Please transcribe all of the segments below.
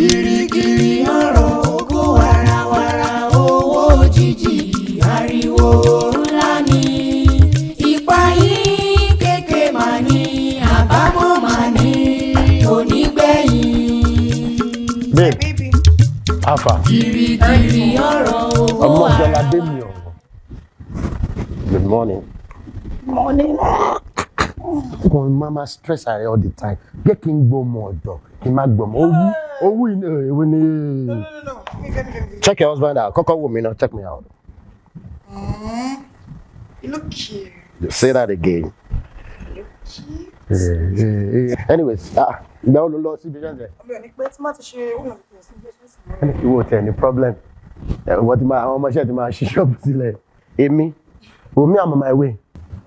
Girigiri ọ̀rọ̀ ògo warawara owó òjijì ariwo ńlá ni ipa yìí kéke mà ní àbámọ̀ mà ní onígbẹ̀yìn. Babe, Alpha. Girigiri ọ̀rọ̀ ògo warawara. Good morning. Morning. Mama stress her all the time. Get king go more dog. He might go more. Oh, no. Check your husband out. Coco woman, now check me out. You look cute. Say that again. You look cute. Anyways, now the Lord see behind there. You won't any problem. What my how much my shop still? Amy, me I'm on my way.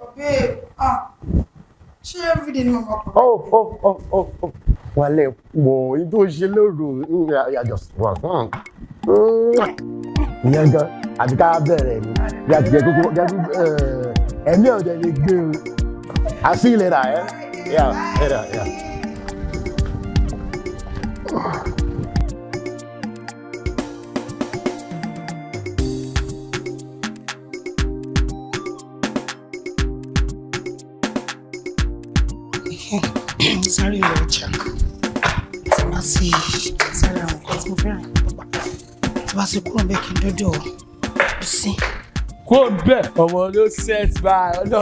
Okay. Everything Oh. Wale, whoa, you don't shilo. Yeah, just one. Younger, I got there. And you're the girl. I'll see you later, eh? Yeah, later. Sorry, little check. Sorry, I'm quite moving. It's cool back in the door. You see? Go back. Ọmọ ló set by. No.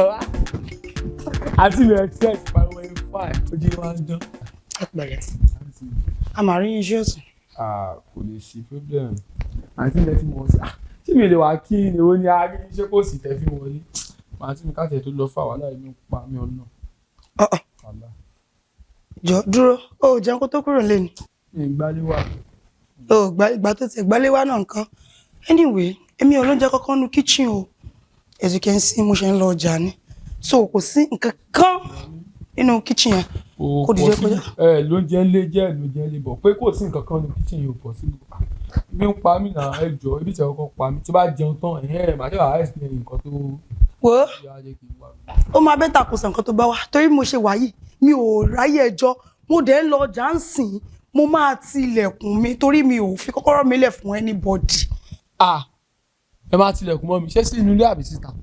Àti me set by way fine. What do you want to do? I'm arranging yours. Kò lè sí problem. Àti let me was. Tí mi lè wá kí ni ó ní ari ṣé kò sì tẹ́ fi wọlé. Màá tí mi ká tẹ̀ tó lọ fà wá láì ní pa mi ọ̀nà. Jọ dúró ó jẹun kó tó kúrò lẹ́nu. Ìgbàléwà. Ó ìgbà tó ti ìgbàléwà náà nǹkan. Anyway, èmi ò lóúnjẹ kankan nu kitchen o. As you can see, mo ṣe ń lọ ọjà ni. So kò sí nǹkan kan nínú kitchen yẹn. Kò dìde kọjá. Lóúnjẹ ńlé jẹ́ lóúnjẹ ńlé bọ̀ pé kò sí nǹkan kan nínú kitchen yìí ò possible. Bí ń pa mí náà ẹ jọ̀ọ́ ibi tí ọkọ pa mí tí bá jẹun tán màá ṣe wà explain nǹkan tó. Wo ó máa bẹ́tà kò sàn nǹkan tó bá wá torí mo ṣe wà yìí mi ò ráyè ẹjọ́ mo dẹ̀ ń lọ ọjà ń sìn mo máa ti ilẹ̀kùn mi torí mi ò fi kọ́kọ́rọ́ mi lẹ̀ fún anybody. Ẹ máa tilẹ̀kùn mọ́ mi ṣé sí inú ilé àbí síta?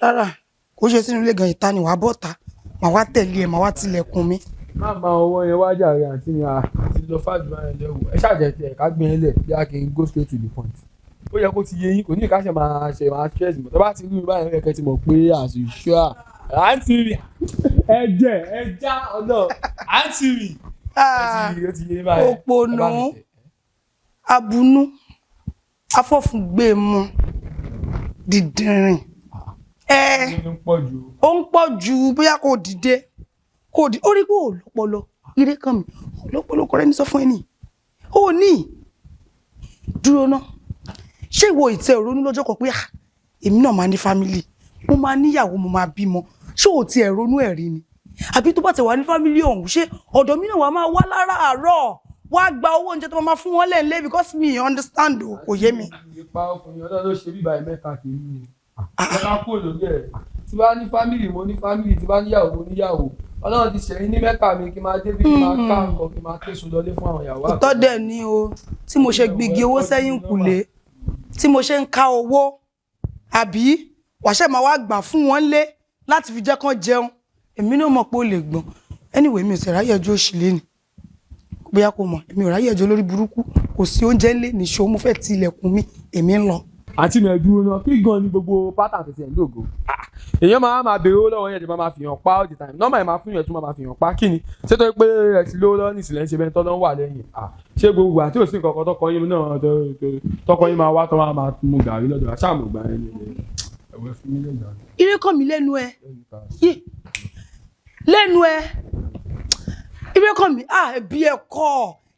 Rárá kò ṣe sínú ilé gan ìta ni wàá bọ́ta màá wá tẹ̀lé ẹ̀ màá wá tilẹ̀kùn mi. Má máa ọwọ́ yẹn wájà rẹ̀ àti ní àti lọ fàájú báyẹn lẹ́wọ̀ ẹ ṣàjẹ́ tí ẹ̀ka gbé yẹn lẹ̀ bí a kì í go straight to the point. Ó yẹ kó ti yé yín kò ní ìkáṣẹ́ máa stress mọ̀ tó bá ti rí mi báyìí rẹ̀ kẹ́ ti mọ̀ pé àṣìṣọ́ àǹtí mi ẹja ọ̀nà àǹtí mi ó ti yé báyìí. Òpònú abunú afọ́fúngbé mu dídìrín ó ń pọ̀ jù bóyá kò dìde ó rí pé ò lọ́pọlọ ire kan mi ò lọ́pọlọ kọ́rẹ́ ní sọ fún ẹni ó ní dúró náà ṣé ìwọ ìtẹ́ ìrònú lọ́jọ́ kan pé èmi náà máa ní fámílì mo máa níyàwó mo máa bímọ ṣé ò ti ẹ̀ ronú ẹ̀ rí ni àbí tó bá ti wà ní fámílì ọ̀hún ṣé ọ̀dọ̀ mi náà wà máa wá láràárọ̀ wá gba owó oúnjẹ tó máa fún wọn lẹ́ẹ̀lẹ́ because me understand o kò yé mi. Ìpa ọkùnrin ọ̀dọ́ ló ṣe bíbá ẹ̀mẹ́ta kì í ní ọ̀dọ́ kúrò lórí ẹ̀ tí bá ní fámílì mo ní fámílì tí bá níyàwó mo níyàwó Ọlọ́run ti ṣẹ̀yìn ní mẹ́ta mi kí n máa dé bí kí n máa ká nǹkan kí n máa kéṣù lọlé fún àwọn ìyàwó. Òótọ́ dẹ̀ ni o tí mo ṣe gbìgì owó sẹ́yìn kùlé tí mo ṣe ń ká owó àbí wàṣẹ máa wá gbà fún wọn lé láti fi jẹ́ kán jẹun èmi náà mọ̀ pé ó lè gbọ́n anyway mi ò sì ráyè ọjọ́ òṣìlẹ̀ ni bóyá kò mọ̀ èmi ò ráyè ẹjọ́ lórí burúkú kò sí oúnjẹ ńlẹ̀ níṣó mo fẹ́ ti ilẹ̀kùn mi èmi ń lọ. àǹtí mi ẹ̀dùn náà kí gan ni gbogbo pátá tẹ̀sí ẹ̀ ń lògo. èèyàn máa béèrè owó lọ́wọ́ yẹn tí máa fi hàn pa all the time nọ́mbà yẹn máa fún yẹn tún máa fi hàn pa kí ni ṣé tó pé ẹ ti lówó lọ́wọ́ nísìlẹ̀ ń ṣe bẹ́ẹ̀ tọ́lọ́ wà lẹ́yìn ṣé gbogbo àti òsì nǹkan kan tọkọ yín náà tọkọ yín máa wá tọ́ máa mú gàrí lọ́dọ̀ àṣàmù gbà yẹn ni ẹ̀wẹ̀ fún mi lẹ́yìn. Irekanmi lẹ́nu ẹ lẹ́nu ẹ Irekanmi ẹbí ẹ kọ́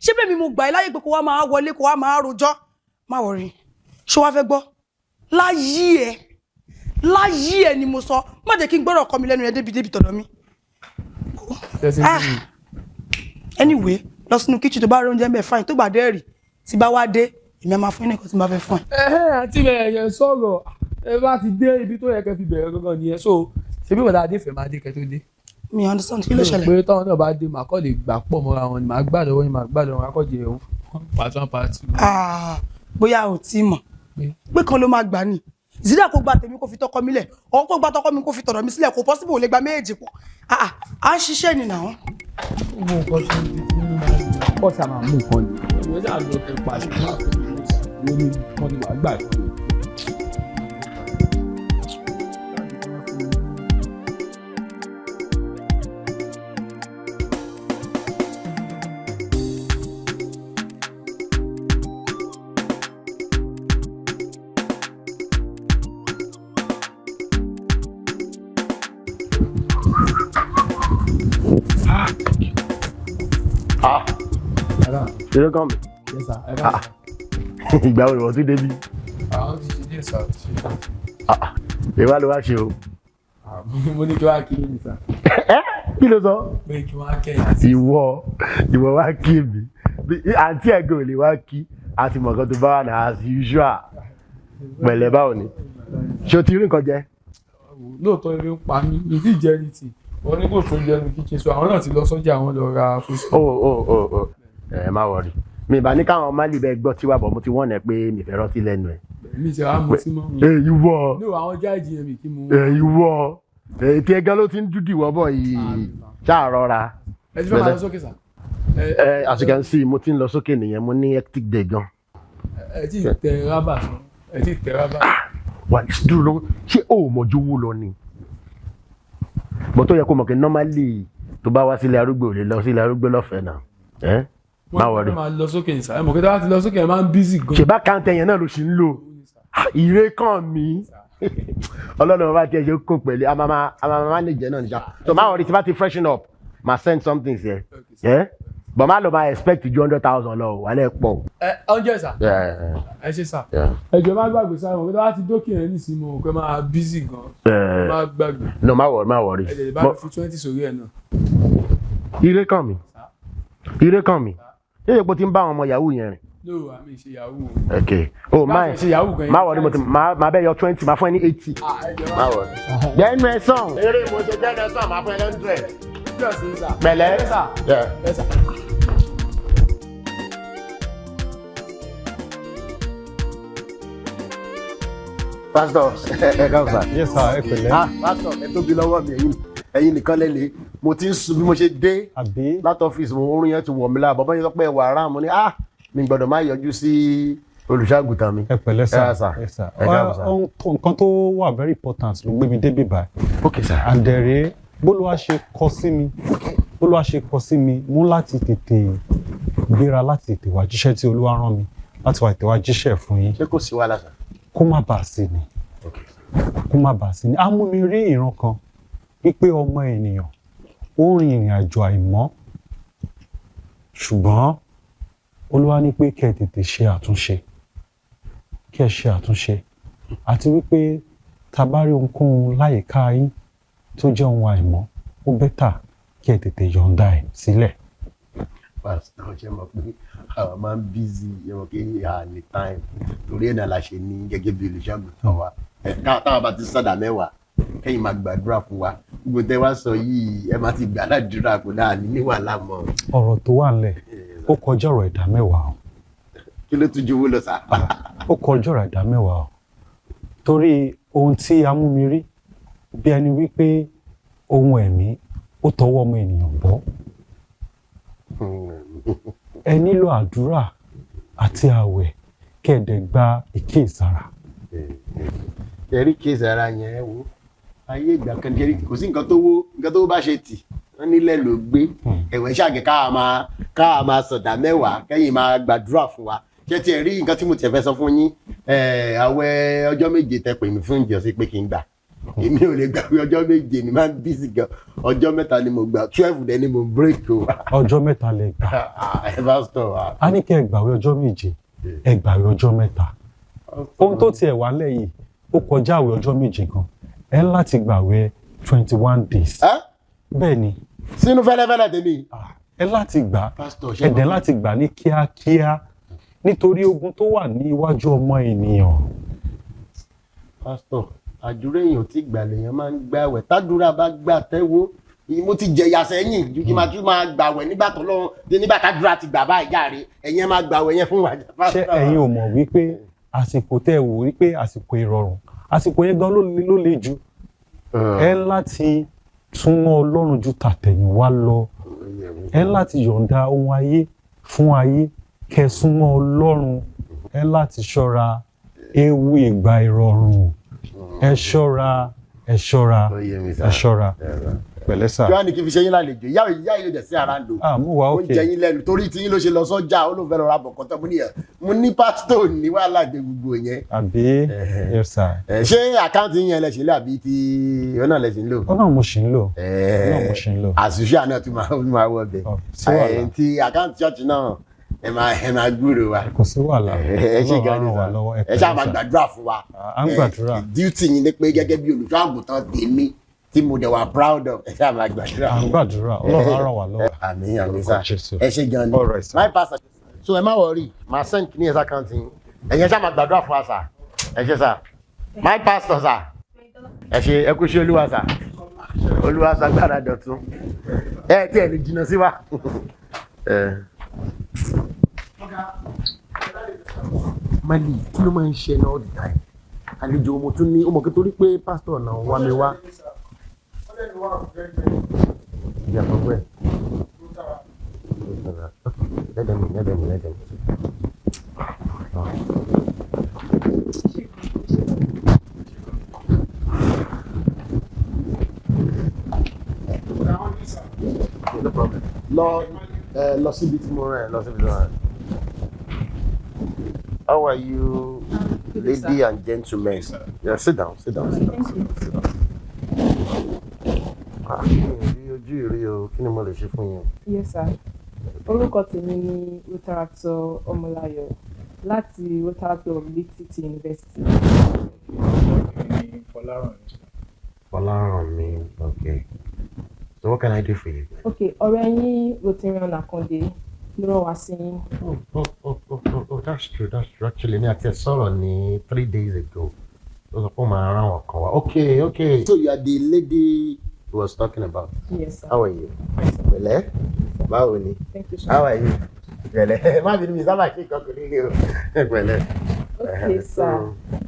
ṣé bẹ́ẹ̀ mi mo gbà ẹ́ láyé pé kó wá máa wọlé kó wá máa rojọ́ má wọrí ṣé wàá fẹ́ gbọ́ láyé ẹ ni mo sọ má jẹ́ kí n gbọ́dọ̀ kọ́ mi lẹ́nu ẹ débi tọ̀dọ̀ mi. Anyway lọ sínú kíchìn tó bá rí oúnjẹ ń bẹ̀ fáìn tó bá dé rí tí bá wá dé èmi máa fún ẹ nìkan tí bá fẹ́ fún ẹ. àti ẹ̀yẹ sọ̀rọ̀ ẹ bá ti dé ibi tó yẹ kẹ́ fi bẹ̀rẹ̀ gangan nìyẹn so ṣebí wọ́n dáadé fẹ́ máa dé kẹ́ tó dé. mi understand kí ló ṣẹlẹ̀. pé táwọn náà bá dé màá kọ́ lè gbà pọ̀ mọ́ra wọn ni màá gbà lọ́wọ́ ni màá gbà lọ́wọ́ akọ́jẹ́ òun part 1 part 2. bóyá ò tí mọ̀ pé kan ló máa gbà ní zida kó gba tèmi kó fi tọkọ mi lẹ̀ ọ̀hún kó gba tọkọ mi kó fi tọ̀dọ̀ mi sílẹ̀ kò possible ò lè gba méjèèjì pọ̀ à ń ṣiṣẹ́ ni náà. gbogbo nǹkan tó ń bí pọ̀ sí àmà mú nǹkan ni ìwé sáà lọ fẹ́ pàṣẹ lórí wọn ni wàá gbà tó. Irekanmi. Yes sir. Ìgbà wo ni wọ́n tún débi? Àwọn ti ṣe díẹ̀ sá. Ìwà ló wá ṣe o. Mo ní kí wàá kí mi sá. Kí ló sọ? Pé kí wàá kẹ́yìn. Ìwọ wá kí mi. Àǹtí ẹ̀gọ́ ò lè wá kí. A ti mọ̀ nǹkan tó bá wà náà as usual. Pẹ̀lẹ́ báwo ni? Ṣé o ti rí nǹkan jẹ? Lóòótọ́ ebi ń pa mí, mi ti jẹ́ ní ti. Wọ́n ní kò fún jẹ́ ní kíchìn so àwọn náà ti lọ sọ́jà àwọn lọ ra fúnṣọ́. Ẹ má wọrí. Mi ìbá ní káwọn máàlì bẹ gbọ́ tí wà bọ̀ mo ti wọ́n ẹ̀ pé mi fẹ́ rántí lẹ́nu ẹ̀. Mi ti wá mú sí mọ́ mi. Ìwọ. Ní àwọn jáàjì yẹn mi kí mu. Ìwọ. Ètí ẹgán ló ti ń dúdú ìwọ bọ̀ yìí. Ṣáà rọra. Ẹ ti fẹ́ máa lọ sókè sá. As you can see mo ti ń lọ sókè nìyẹn mo ní hectic day gan. Ẹ ti tẹ rábà sọ. Ẹ ti tẹ rábà. Wà dúró lọ ṣé o mọ̀ jówó lọ ni? Bọ̀ tó yẹ kó mọ̀ kí normally tó bá wá sílé arúgbó lè lọ sílé arúgbó lọ́fẹ̀ẹ́ náà. Má wọrí. Wọ́n máa lọ sókè ní sáà. Ẹ mọ̀ kí táwa ti lọ sókè ẹ máa ń bísí gan. Ṣèbá kàńtẹ̀ yẹn náà ló ṣì ń lò. Irekanmi. Ọlọ́run bá tiẹ̀ ṣe kó pẹ̀lú a máa lè jẹ́ náà níjà. So má wọrí tí bá ti freshen up ma send something here. But má lọ máa expect ju 100,000 lọ wàlẹ́ pọ̀. Ọjọ́ sà. Ẹ ṣe sà. Ẹjọ́ má gbàgbé sáà mọ̀ kí táwa ti dókè yẹn nísìnyí mọ̀ kí máa bísí gan. Má gbàgbé. No má wọrí. Ẹ jẹ̀ bá mi fi 20 sórí ẹ̀ náà. Irekanmi. Ṣé èyí pé tí ń bá àwọn ọmọ yahoo yẹn rìn? No, àmì ṣe yahoo. Okay. Má wọrí mo ti máa bẹ́ yọ 20 máa fún ẹ ní 80. Má wọrí. Jẹ́ inú ẹ sàn. Eré mo ṣe jẹ́ inú ẹ sàn máa fún ẹ 100. Pẹ̀lẹ́. Pastor, ẹ káàbọ̀ sà. Yes sir, ẹ pẹ̀lẹ́. Pastor, ẹ tóbi lọ́wọ́ mi ẹ̀yin nìkan lẹ́lẹ̀. Mo ti ń sùn bí mo ṣe dé láti ọ́fíìsì mo oorun yẹn ti wọ̀ mí lára. Bàbá yẹn sọ pé ẹwà ara mo ní mi gbọ́dọ̀ má yọjú sí olùṣàgùtàn mi. Ẹ pẹ̀lẹ́ sà. Ẹ káàbọ̀ sà. Nǹkan tó wà very important ló gbé mi débi báyìí. Okay sir. Àdẹ̀rẹ̀ bólúwa ṣe kọ sí mi mú láti tètè gbéra láti tètè wá jíṣẹ́ tí Olúwa rán mi láti wá tètè wá jíṣẹ́ fún yín. Ṣé kò sí wàhálà sà? Kó má bàa sí ni. Á mú mi rí ìran kan wípé ọmọ ènìyàn ó rin ìrìn àjò àìmọ́ ṣùgbọ́n Olúwa ní pé kẹ́ ẹ tètè ṣe àtúnṣe àti wípé tá bá rí ohunkóhun láyìíká yín tó jẹ́ ohun àìmọ́ ó bẹ́tà kí ẹ tètè yọ̀ǹda ẹ̀ sílẹ̀. Pásítọ̀ ṣe mọ̀ pé àwọn máa ń bízí ẹ̀wọ̀n kí a ní time torí ẹ̀ náà la ṣe ní gẹ́gẹ́ bí olùṣàgùtàn wa táwọn bá ti sọ̀dà mẹ́wàá kẹ́yìn máa gbàdúrà fún wa gbogbo tẹ́ wá sọ yìí ẹ máa ti gbà ládùúrà kó dáa ní wàhálà mọ́. Ọ̀rọ̀ tó wà nílẹ̀ ó kọjá ọ̀rọ̀ ìdá mẹ́wàá o. Kí ló tún jowó lọ sá? Ó kọjá ọ̀rọ̀ ìdá mẹ́wàá o torí ohun tí a mú mi rí bí ẹni wípé ohun ẹ̀mí ó tọwọ́ ọmọ ènìyàn bọ́. ẹ nílò àdúrà àti àwẹ̀ kẹ́ẹ̀dẹ̀ gba ìkíyèsára. ẹ̀rí kíyèsára yẹn wo ayé ìgbà kan jẹ́rí kò sí nǹkan tó bá ṣe tì wọ́n nílẹ̀ ló gbé ẹ̀wẹ̀ ṣàgẹ̀ ká máa sọ̀dà mẹ́wàá kẹ́yìn máa gbàdúrà fún wa ṣé tiẹ̀ rí nǹkan tí mo tiẹ̀ fẹ́ sọ fún yín àwẹ̀ ọjọ́ méje tẹ pè mí fún ìjọsìn pé kí n gbà èmi ò lè gbà pé ọjọ́ méje mi máa ń bísí gan ọjọ́ mẹ́ta ni mo gbà 12 dẹ̀ ni mo break o. ọjọ́ mẹ́ta lẹ gbà. ẹ bá sọ. a ní kẹ́ ẹ gbàwé ọjọ́ méje ẹ gbàwé ọjọ́ mẹ́ta ohun tó tiẹ̀ wà lẹ́yìn ó kọjá àwẹ̀ ọjọ́ méje gan ẹ ń láti gbàwé 21 days. bẹ́ẹ̀ ni. sínú fẹ́lẹ́fẹ́lẹ́ tèmi. ẹ láti gbà ẹ dẹ̀ láti gbà ní kíákíá nítorí ogun tó wà ní iwájú ọmọ ènìyàn. pásítọ̀ àdúrà èèyàn tí gbà lèèyàn máa ń gbàwẹ̀ tádúrà bá gbà tẹ́wọ́ mo ti jẹ̀yà sẹ́yìn ju kí n máa tún máa gbàwẹ̀ nígbà tó lọ́wọ́ nígbà tádúrà ti gbà báyìí járe ẹ̀yin máa gbàwẹ̀ yẹn fún wa. ṣé ẹ̀yin ò mọ̀ wípé àsìkò tẹ́ ẹ wò wípé àsìkò ìrọ̀rùn àsìkò yẹn gan ló le jù ẹ láti súnmọ́ Ọlọ́run ju tàtẹ̀yìnwá lọ ẹ láti yọ̀ǹda ohun ayé fún ayé kẹ́ súnmọ́ Ọlọ́run ẹ láti ṣọ́ra ewu ìgbà ìrọ̀rùn ẹ ṣọ́ra pẹ̀lẹ́ sà. kí wàá ní kí n fi ṣe yín lálejò ìyá yìí ló dẹ̀ sí ara ń lò. mo wà ókè. oúnjẹ yín lẹ́nu torí tí yín ló ṣe lọ sọ́jà ó ló fẹ́ lọ ra bọ̀kọ́ tán mo ní pásítọ̀ ní wàhálà dé gbogbo yẹn. àbí yes sir. ṣé àkáǹtì yín yẹn lẹ ṣe ń lò àbí ti ọ̀nà lẹ ṣe ń lò. ọ̀nà mo ṣì ń lò. àṣìṣe àná tún máa wọ bẹ̀. ti àkáǹtì ṣọ́ọ̀ṣì náà ẹ máa gbúrò wa. kò sí wàhálà ẹ ṣe gan ni sa ẹ ṣáà máa gbàdúrà fún wa. à ń gbàdúrà. duty yín ni pé gẹ́gẹ́ bí olùṣọ́ àgùntàn tèmi tí mo dẹ̀ wà proud of ẹ ṣáà máa gbàdúrà. à ń gbàdúrà Ọlọ́run á ràn wá lọ́wọ́. àmín sá ẹ ṣe gan ni my pastor so ẹ má worry máa send kí ní ẹ̀sà kan tí ẹ̀yin ṣáà máa gbàdúrà fún wa sá ẹ ṣe sá my pastor sá ẹ ṣe ẹ kú ṣe olúwa sá olúwa sá gbára dọ̀tún ẹ tí ẹ lè jìnnà sí wa. Mali kí ló máa ń ṣe náà all the time àlejò mo tún ní ọmọ kí torí pé pásítọ̀ náà wá mi wá. ìyàtọ̀ pẹ́ lẹ́dẹ̀mí. lọ síbi tí mo rẹ̀ lọ síbi tí mo rẹ̀. How are you, lady and gentlemen? Yes, yeah, sit down. Ojú ìrí o, kí ni mo lè ṣe fún yín? Yes, sir. Orúkọ tèmi ni Rotaractor Ọmọláyọ̀ láti Rotaractor of Leeds City University. Fọlárànmí, okay. So what can I do for you? Okay, ọ̀rẹ́ yín Rotirian Akande ló rán wá sí yín. Oh, that's true. Actually, ní àti ẹ̀ sọ̀rọ̀ ní 3 days ago. Ó sọ pé ó máa rán wọn kan wá. Okay. So you are the lady he was talking about? Yes, sir. How are you? Pẹ̀lẹ́? Báwo ni? Thank you, sir. How are you? Pẹ̀lẹ́. Má bínú mi sábà ṣe ìkọkùn nílé o. Pẹ̀lẹ́. Okay, sir.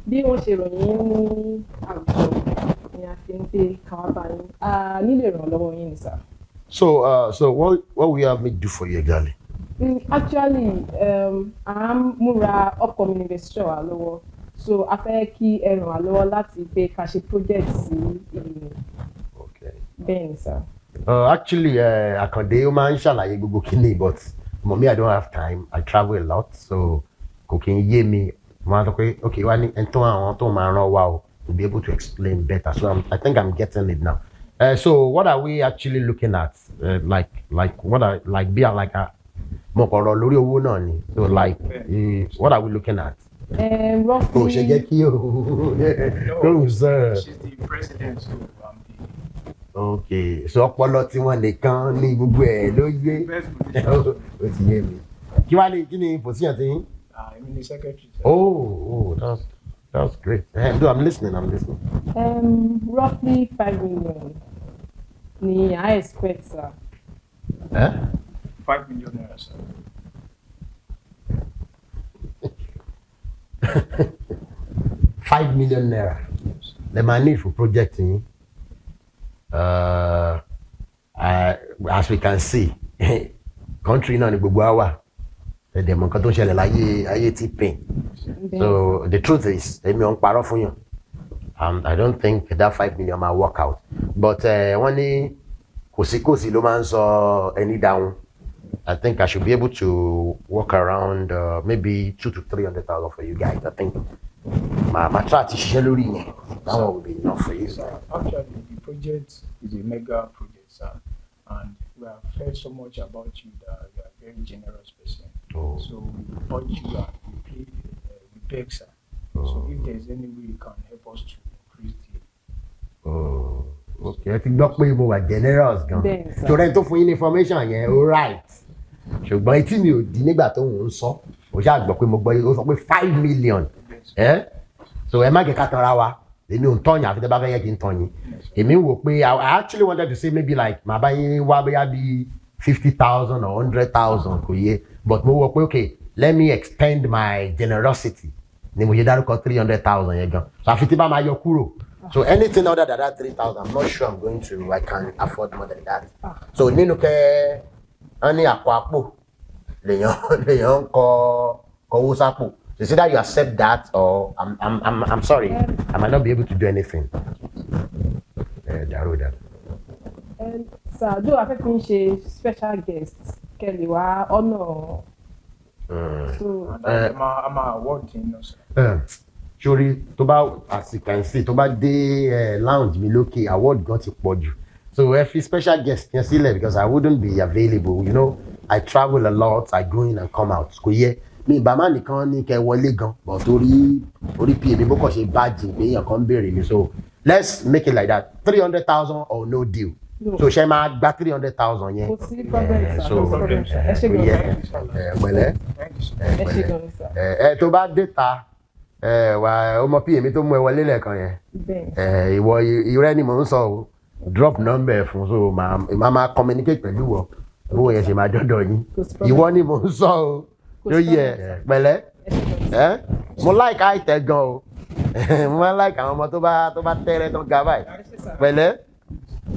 Bí wọ́n ṣe ròyìn ní àwùjọ ni a fi ń gbé káwá bá yín. A nílò ìrànlọ́wọ́ yín ni, sir. So what will you have me do for you exactly? Actually, à ń múra upcoming investor wa lọ́wọ́. So a fẹ́ kí ẹ ràn wá lọ́wọ́ láti pé ká ṣe project sí ìlú. Okay. Bẹ́ẹ̀ ni, sir. Actually, Akande ó máa ń ṣàlàyé gbogbo kíní but mommy I don't have time. I travel a lot so kò kí n yé mi. Mo máa sọ pé okay wá ní ẹni tó àwọn tó máa ràn wá o to be able to explain better. So I think I'm getting it now. So what are we actually looking at? Mo kàn rọ lórí owó náà ni. So what are we looking at? Roughly. Oh, ṣe jẹ́ kí o. No, sir. She's the president, so Okay, so ọpọlọ tí wọ́n nìkan ní gbogbo ẹ̀ ló yé. Ó ti yé mi. Kí ni position ti yín? I'm the secretary. Oh, that's great. I'm listening. Roughly 5 million. Ni I expect, sir. 5 million naira, sir. $5 million. The money for projecting. As we can see, country náà ni gbogbo wa. ẹ̀dẹ̀ mọ̀ nǹkan tó ń ṣẹlẹ̀ láyé ayé tí pain. So the truth is èmi ò ń parọ́ fún yàn. I don't think that 5 million might work out. But wọ́n ní kòsíkòsí ló máa ń sọ ẹni dáhùn. I think I should be able to work around maybe 200,000 to 300,000 for you guys. I think my try to share lórí yẹn. That one will be enough for you. Actually, the project is a mega project, sir. And we have heard so much about you that you are a very generous person. Oh. So we urge you and we beg, sir. So if there's any way you can help us to increase the... Oh, okay. I think gbọ́ pé mo wà generous gan. So then to fún yín information yẹn, all right. Ṣùgbọ́n etí mi ò di nígbà tó ń sọ. Ó ṣáà gbọ́ pé mo gbọ́ ó sọ pé 5 million. So ẹ má jẹ́ ká tanra wa. Èmi ò ń tọ́yìn àfi tẹ́ bá fẹ́ yẹ kí n tọ́yìn. Èmi ń wò pé I actually wanted to say maybe like màá bá yín wá bóyá bí 50,000 or 100,000 kò yé. But mo wò pé okay, let me extend my generosity. Ni mo yẹ dárúkọ 300,000 yẹn gan. So àfi tí bá máa yọ kúrò. So anything other than that 3,000, I'm not sure I can afford more than that. So nínú kẹ́ wọ́n ní àpò lèèyàn kọ owó sápò. So it's either you accept that or I'm sorry, I might not be able to do anything. And sir, do I think she special guests Kelly wa honor. So I'm awarding, sir. Surely, as you can see, tó bá dé lounge mi lókè, award gan ti pọ̀ jù. So if you special guest yẹn sílẹ̀ because I wouldn't be available, you know, I travel a lot, I go in and come out. Kò yẹ mi bàmá nìkan ní kẹ́ wọlé gan, but orí pa mi bó kàn ṣe bájì pé èèyàn kan béèrè mi. So let's make it like that, 300,000 or no deal. No. So ṣe máa gba 300,000 yẹn. Kò sí problem, sir. So Ẹ ṣé gan-an. pẹ̀lẹ́ tó bá dé ta wà ọmọ pa mi tó mú ẹ wọlé lẹ́ẹ̀kan yẹn. Ìwọ ìrẹ́ ni mò ń sọ o, drop number fún so máa communicate pẹ̀lú wọ owó yẹn ṣe máa dọ́dọ̀ yín. Ìwọ ni mò ń sọ o. Yóò yẹ pẹ̀lẹ́ mo like àìtẹ́ gan o. Mo máa like àwọn ọmọ tó bá tẹ́rẹ́ tó ga báyìí. Pẹ̀lẹ́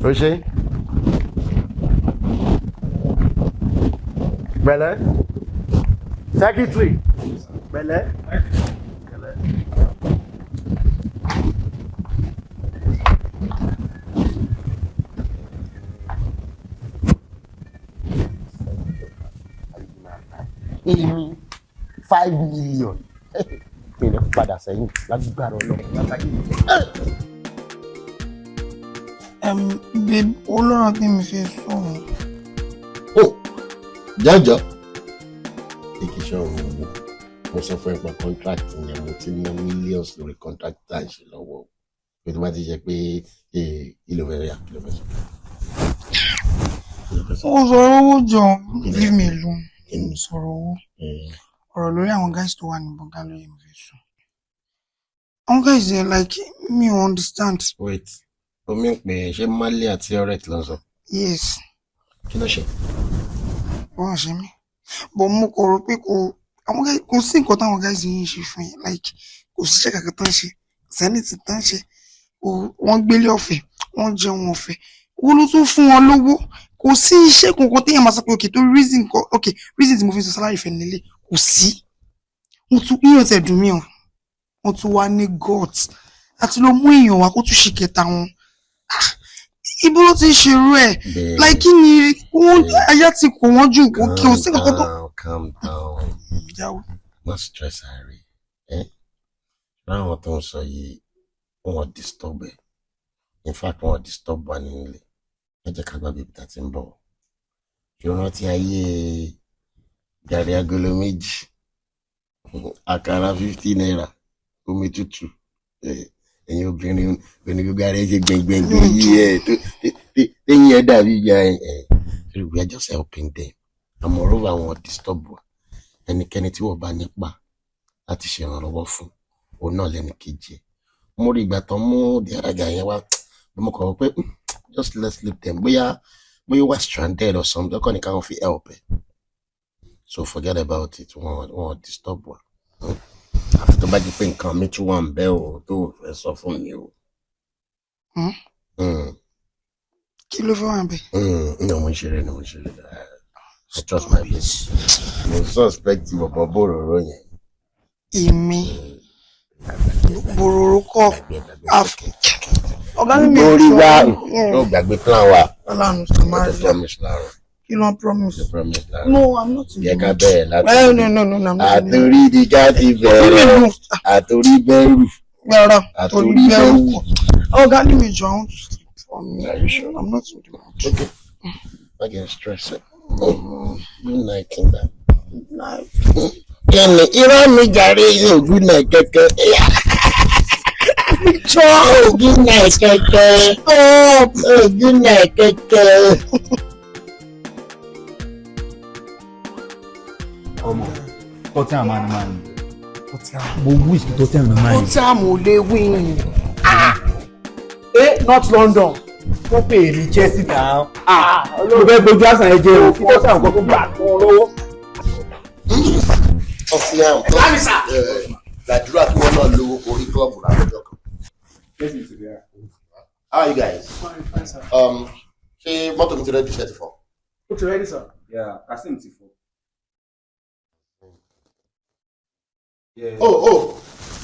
o ṣe. Pẹ̀lẹ́ secretary pẹ̀lẹ́. Èmi 5 million. Mi lè padà sẹ́yìn lágbára Ọlọ́run látàkì. Babe, olóòrán tí mi fẹ́ sọ̀rọ̀. Oh, jọjọ. Èkì sọ̀rọ̀ owó. Mo sọ fún ẹ̀pọ̀ contract yẹn, mo ti ná millions lórí contract tá à ń ṣe lọ́wọ́. Pé tó bá ti jẹ́ pé ìlò fẹ́ sọ. Ó sọ̀rọ̀ owó jọ, leave me alone. Sọ̀rọ̀ owó. Ọ̀rọ̀ lórí àwọn guys tó wà ní bungalow yẹn mo fẹ́ sọ. Àwọn guys dey like me understand. Wait, omi pé ṣé Mali àti ọ̀rẹ́ tí lọ sọ? Yes. Kí ló ṣe? Wọ́n ṣe mí. But mo kọ̀ rò pé kò sí nǹkan táwọn guys yìí ń ṣe fún yẹn. Like kò sí iṣẹ́ kankan tán ṣe. Sẹ́ni ti tán ṣe. Wọ́n gbélé ọ̀fẹ́. Wọ́n jẹun ọ̀fẹ́. Owó ló tún fún wọn lówó. Kò sí iṣẹ́ kankan téèyàn máa sọ pé okay tó reason tí mo fi sọ salary fẹ́ nílé kò sí. Wọ́n tún yíyan tẹ̀ dùn mí o. Wọ́n tún wá ní guts àti lọ mú èèyàn wá kó tún ṣe kẹta wọn. Ibo ló ti ń ṣerú ẹ̀? Like kí ni wọ́n ayá ti kò wọ́n jù òkè ò sí kankan tó. Calm down. Má stress ààrẹ. Láwọn tó ń sọ yìí, wọ́n disturb ẹ̀. In fact, wọ́n disturb wa nílé. Ẹ jẹ́ ká gbàgbé ibi tá ti ń bọ̀. Ṣé o rántí ayé gàrí agolo 2, àkàrà 50 naira, omi tútù, ẹ̀yin obìnrin gbogbo ara ẹ ṣe gbẹ̀ngbẹ̀ngbẹ̀ yìí ẹ̀yìn ẹ̀ dàbí ìyá ẹ̀. We are just helping them. And moreover, wọ́n disturb wa. Ẹnikẹ́ni tí wọ́n bá nípa láti ṣe ìrànlọ́wọ́ fún, òun náà lẹ́nu kejì ẹ̀. Mo rí ìgbà tán mú di àràgà yẹn wá, mo kọ̀ pé just let's leave them. Bóyá were stranded or something, kọ́ni káwọn fi help ẹ̀. So forget about it. Wọ́n disturb wa. Àfi tó bá di pé nǹkan mi tún wà ń bẹ́ o tó fẹ́ sọ fún mi o. Kí ló fẹ́ wà ń bẹ̀? Ní mo ń ṣeré. I trust my bitch. No suspect you of borrow. Èmi. Bororo kọ́. Ọ̀gá mi mi Lórí wa sọ. ló gbàgbé plan wa. Ọlọ́run sọ máa rí. Promise láàárọ̀. You don't promise. You promise láàárọ̀. No, I'm not in the Yẹ ká mood. bẹ̀rẹ̀ láti. No, I'm not in the mood. Àtòrí ìdíjà ti bẹ̀rẹ̀. Àtòrí bẹ̀rù. Rárá, Àtòrí torí bẹ́ẹ̀ bẹ̀rù. kọ́. Ọ̀gá mi mi jọ, I want to sleep for me. Are you sure? I'm not in the mood. Okay. I get stressed. Good night, Kinda. Night. Kẹ́ni irọ́ mi jàre yóò good night kẹ́kẹ́. Good night kẹ́kẹ́. Good night kẹ́kẹ́. Ọmọ Tottenham man. Mo wish Tottenham man. Tottenham ò lè win. North London. Wọ́n pè é ní Chelsea náà. Mo fẹ́ gbójú àṣà ẹ jẹ́ o. Kí Tottenham kọ́kọ́ gbà tán lọ́wọ́. Tottenham. Gbàdúrà kí wọ́n náà lówó orí klọ́ọ̀bù láwùjọ kan. How are you guys? Fine, sir. Ṣé mọ́tò mi ti rẹ́dí ṣẹ́ẹ̀tì fọ́? Ó ti ready, sir. Yeah, Kasim ti fọ́.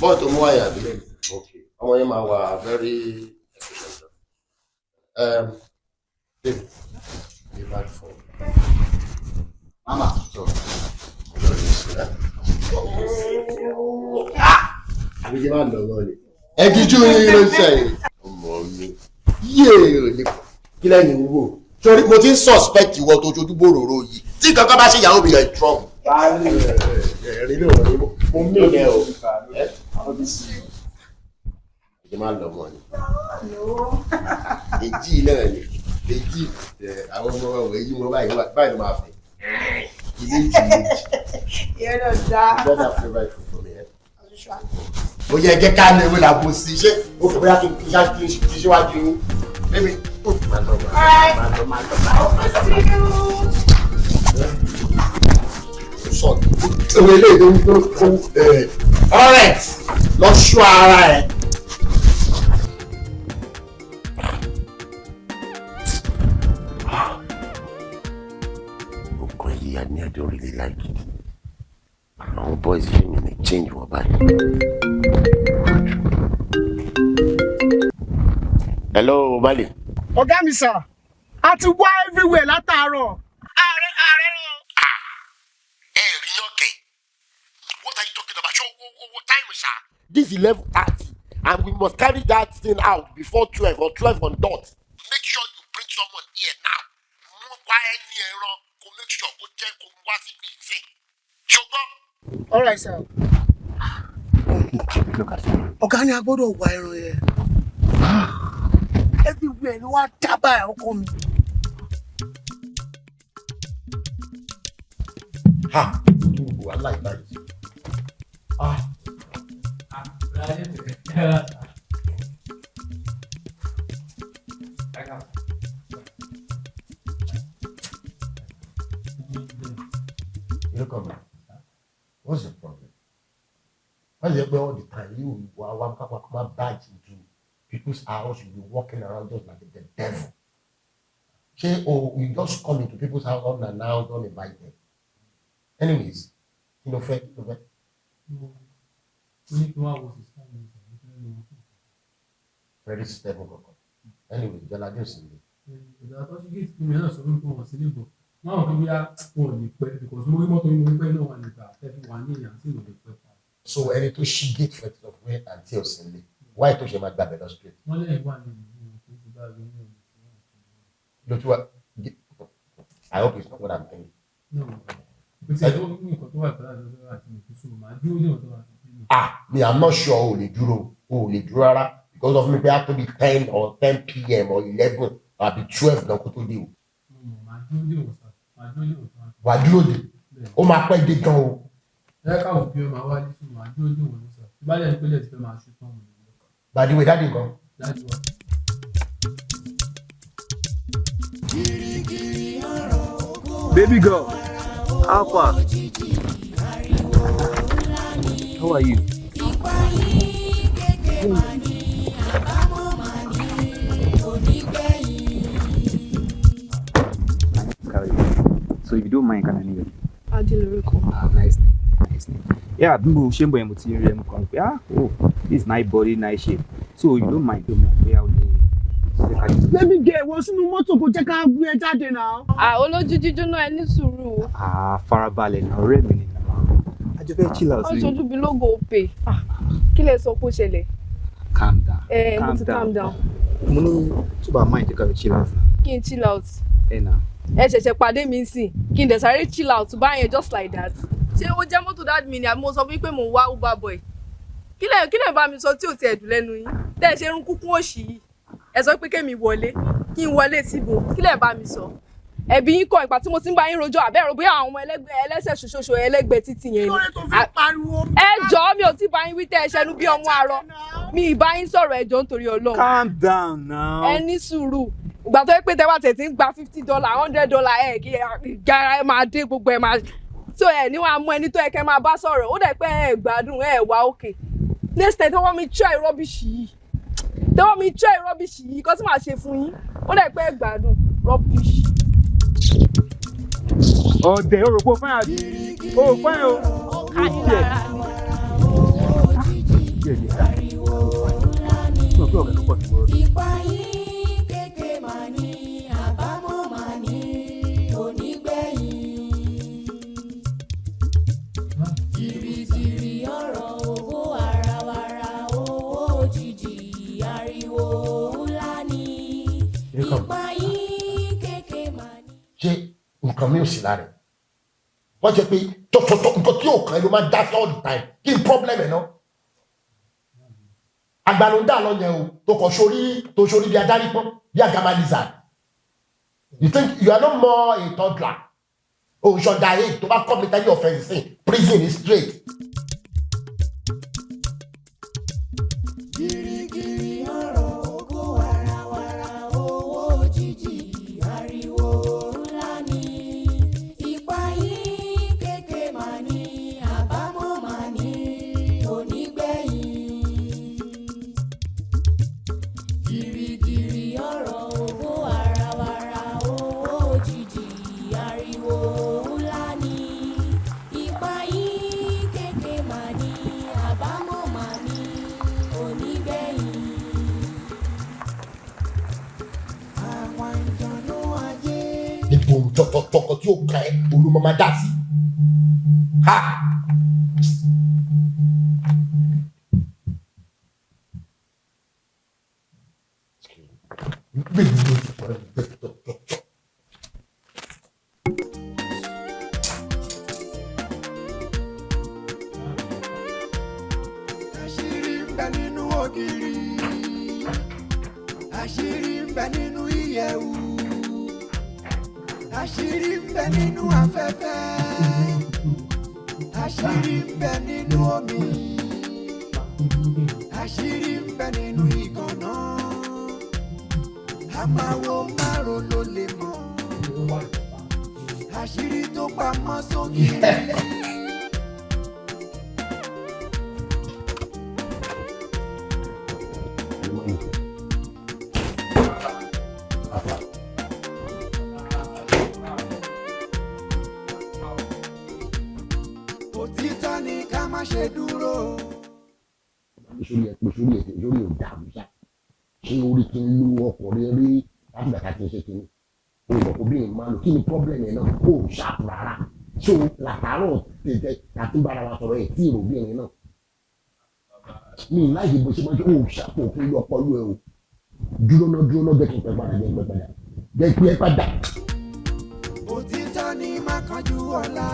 Bọ́ọ̀ tó mú wáyà bí? Ọmọ yẹn máa wà very efficient. David, be back for Mama. So, àbíjẹ́ máa ń lọ lọ́ọ̀lì. Ẹ̀gíjú yín ló ń sẹ́yìn. Ọmọ mi. Yéè kí lẹ́yìn ń wò. Torí mo ti ń suspect ìwọ tó ṣojú bòròrò yìí. Tí kankan bá ṣe ìyàwó mi yẹn trump. Ẹ̀rín ló wọlé mo mí ẹ̀ o. Ẹ̀jẹ̀ máa ń lọ mọ́ ni. Èjì náà ni. Èjì àwọn ọmọ ọ̀wọ̀ èyí wọn báyìí ló máa fẹ́. Ilé ìjì méjì. Ìyẹn náà dáa. Better favorite food for me. Ó yẹ kẹ́ ká lè wé làbò sí ṣé ó fi bóyá kí n ṣíwájú yín. Bébí. Owó ilé ìdó ń tó alright lọ ṣọ́ ara ẹ̀. Nǹkan yìí I don't really like it. Àwọn boys yìí mi ní change wọ́n báyìí. Hello, Mali. Ọ̀gá mi sà, a ti wá everywhere látàárọ̀. Ààrẹ rán. Rí ọ̀kẹ́. What are you talking about? What time is that? This is 11:30 and we must carry that thing out before 12 or 12 on dot. Make sure you bring someone here now. Mo wá ẹni ẹ̀rọ kò make sure kò jẹ́ kò wá sí ibi ìsìn. Ṣùgbọ́n. All right, sir. Ọ̀gá ni a gbọ́dọ̀ wá ẹran yẹn. Everywhere ni wọ́n á dábàá ọkọ mi. Wàhálà ìbáyìí. Look at me. What's your problem? Why is it all the time you are badge into people's house, you be walking around just like the devil? Say, you just come into people's house unannounced, uninvited. Anyways, you know, very stable. Anyway, Jala just in so any to she get first of way until Sunday. Why to she might grab it straight? Don't you what? I hope it's not what I'm thinking. No. Me, I'm not sure only duro because of maybe have to be 10 or 10 p.m. or 11 or be 12 now to do. Why do you? Oh my God, they go. By the way, that didn't go. Baby girl, how far? How are you? So if you don't mind, can I name you? Adelerico. Nice name. Nice name. Yeah, Bimbo Shembo and Mutiri. Oh, this nice body, nice shape. So you don't mind, Yeah, Let me get what's in the motor go check out where that now. Olójú jíjó náà ẹni sùúrù. Farabalẹ̀ náà ọ̀rẹ́ mi ni náà. A jọ fẹ́ chill out. Ó ṣojú bí lógo pè. Kí lẹ sọ kó ṣẹlẹ̀? Calm down. Calm down. Mo ní tó bá mind ká chill out. Kí n chill out. Náà. Ẹ ṣẹ̀ṣẹ̀ pàdé mi nsìn. Kí n dẹ̀ sáré chill out báyẹn just like that. Ṣé ó jẹ́ mọ́tò dad mi ni àbí mo sọ fún yín pé mò ń wá Uber boy? Kí lẹ bá mi sọ tí ò ti ẹ̀dùn lẹ́nu yín? Tẹ́ ẹ ṣe ń kúkún òṣì yìí. Ẹ sọ pé kémi wọlé kí n wọlé síbò kí lẹ bá mi sọ ẹbí yín kọ ìgbà tí mo ti ń bá yín rojọ́ àbẹ̀rò bóyá àwọn ọmọ ẹlẹ́sẹ̀ ṣoṣoṣo ẹlẹ́gbẹ́ títì yẹn ni ẹ jọ̀ọ́ mi ò tí bá yín wí tẹ́ ẹ ṣẹnu bí ọmọ arọ mi ì bá yín sọ̀rọ̀ ẹjọ́ nítorí Ọlọ́run. Calm down now. Ẹ ní sùúrù ìgbà tó yẹ pé tẹ́ bá tẹ̀ tí ń gba $50 $100 kí gara ẹ máa dé gbogbo ẹ máa so ẹ ní wàá mú ẹni tó yẹ kẹ́ máa bá sọ̀rọ̀ ó dẹ̀ pé ẹ gbádùn ẹ wà òkè next time tọ́wọ́ mi try rubbish yìí kọ́ tí màá ṣe fún yín ó dẹ̀ pé gbádùn rubbish. Ọ̀dẹ̀ orògbò fún àbí o fún ẹ o. Ipa yín kékeré màá ní àbámọ̀ màá ní onígbẹ̀yìn. Jìrìjìrì ọ̀rọ̀ owó àràwàrà owó òjijì ariwo ńlá ní. Ipa yín kékeré màá ní. Ṣé nǹkan mi ò sí lára ẹ̀? Wọ́n jẹ́ pé tọ̀tọ̀tọ̀ nǹkan tí yóò kàn ẹ́ ló máa ń dá sí all the time. Kí n problem ẹ̀ náà? Àgbà ló ń dà lọ́yẹ̀ o tó kọ̀ sórí bí adarí pọ́n bí agama lizard. You think you are no more a toddler? O ṣọ̀dà yìí tó bá commit any offence sí prison is straight. Gírígírí ọ̀rọ̀ ògo wàràwàrà owó òjijì ariwo ńlá ní. Ipa yín kékeré màá ní àbámọ̀ màá ní onígbẹ̀yìn. Gírígírí ọ̀rọ̀ ògo wàràwàrà owó òjijì ariwo ńlá ní. Ipa yín kékeré màá ní àbámọ̀ màá ní onígbẹ̀yìn. Àwọn ìjọ̀nú ayé. Ipò tọkọ tí ó kàn ẹ́ olúmọ máa dá sí. Ha! Àṣírí ń bẹ nínú ògiri, àṣírí ń bẹ nínú ìyẹ̀wù, àṣírí ń bẹ nínú afẹ́fẹ́, àṣírí ń bẹ nínú omi, àṣírí ń bẹ nínú ìgànná, àmàwo márùn ló lè mọ̀, àṣírí tó pamọ́ sókè. Òtítọ́ ni ká má ṣe dúró. Ìṣòro ò dàrú ṣá. Ṣé orí kí n lu ọkùnrin rí láti gbàgbà tí n ṣe kìíní? Olùkọ́ obìnrin máa lò kí ni problem yẹn náà? Kò ṣàpù rárá. So làtàrọ̀ tètè àti bára wa sọ̀rọ̀ ẹ̀ tí èrò obìnrin náà. Mi ì láì bó ṣe máa ń ṣe ṣàpù òfin lọ ọpọlọ ẹ o. Dúró náà jẹ́ kí n pẹ́ padà jẹ́ kí ẹ padà. Òtítọ́ ni má kánjú ọ̀la.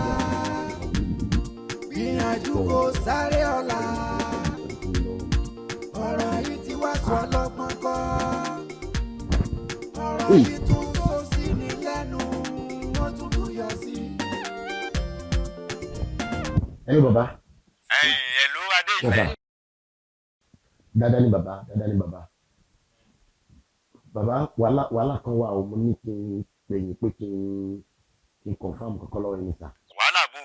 Gbìyànjú kó sáré ọ̀la. Ọ̀rọ̀ yìí ti wá sọ lọ́gbọ́n kọ́. Ọ̀rọ̀ yìí tún kó sí ní lẹ́nu. Wọ́n tún bú yọ sí. Hello bàbá. Hello Adéìfẹ́. Dáadáa ni bàbá. Bàbá wàhálà kan wà ó mo ní kí n pè yín pé kí n confirm kankan lọ́wọ́ yín sà. Wàhálà bò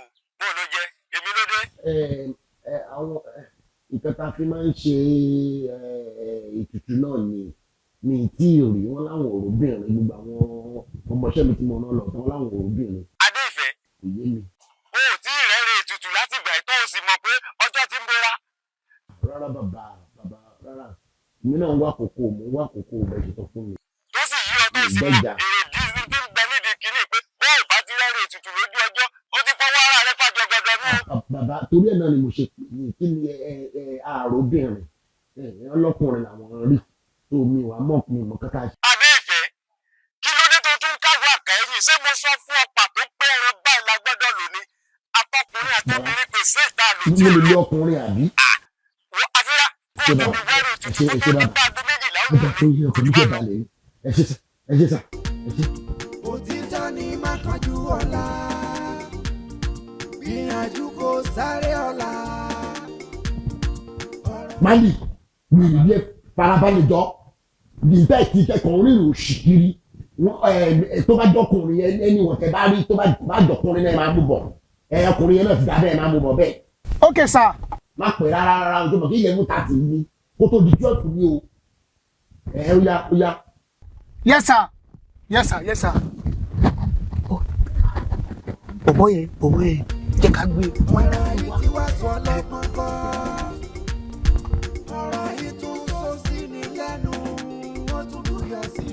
ló jẹ́ èmi ló dé. Àwọn nǹkan tá a fi máa ń ṣe ètùtù náà ni mi tí ì rí wọn láwọn òróbìnrin gbogbo àwọn ọmọọṣẹ́ mi tí mo rán lọ tán láwọn òróbìnrin. Adéìfẹ́ yé mi. o ò tí ì rẹ́rìn ètùtù láti ìgbà tó o sì mọ̀ pé ọjọ́ ti ń bora. Rárá bàbá rárá èmi náà ń wá àkókò mo ń wá àkókò bẹ́ẹ̀ ṣe sọ fún mi. tó sì yí ọ tó sì mọ èrèdí tí ń bẹ nídìí kínní pé bó o bá ti rẹ́rìn ètùtù lójú ọjọ́ ó ti fọwọ́ ara rẹ fàjọ gọdọ nù. Bàbá torí ẹ̀ náà ni mo ṣe pè ní kí ni àròbìnrin ọlọ́kùnrin làwọn rí tó mi wà mọ̀ mi mọ̀ kátà. adé ìfẹ́ kí ló dé tó tún káwọ́ àkàyẹ́yìn ṣé mo sọ fún ọ pàtó pé ẹran báyìí la gbọ́dọ̀ lò ní atọkùnrin àtọbìnrin kò sí ìta lò tí mo lè lé ọkùnrin àbí. àfírà kó o tẹ̀lé wẹ́rẹ̀ ètùtù kó tó nípa aago méjìlá ó lò ní ọkọ̀ mi kẹta lè ẹ ṣe sà. òtítọ́ ni má kánjú ọ̀la gbìyànjú kó sáré ọ̀la. Mali mi ì yẹ farabalẹ̀ jọ nígbà tí kẹ́kọ̀ọ́ rírun òṣìkiri tó bá jọkùnrin ẹni wọ̀n tẹ bá rí tó bá jọkùnrin náà máa mú bọ̀ ọkùnrin yẹn náà ti dá bẹ́ẹ̀ máa mú bọ̀ bẹ́ẹ̀. ok sir. má pè rárá ojú mọ̀ kí ilẹ̀ mú tààtì ní kó tó di 12 ní o ó yá. yes sir yes sir. bọ̀bọ̀ yẹn jẹ́ ká gbé. ọ̀rọ̀ yìí tí wàá sọ lọ́gbọ̀n kọ́ ọ̀rọ̀ yìí tún sọ sí ni lẹ́nu wọ́n tún búyọ̀ sí.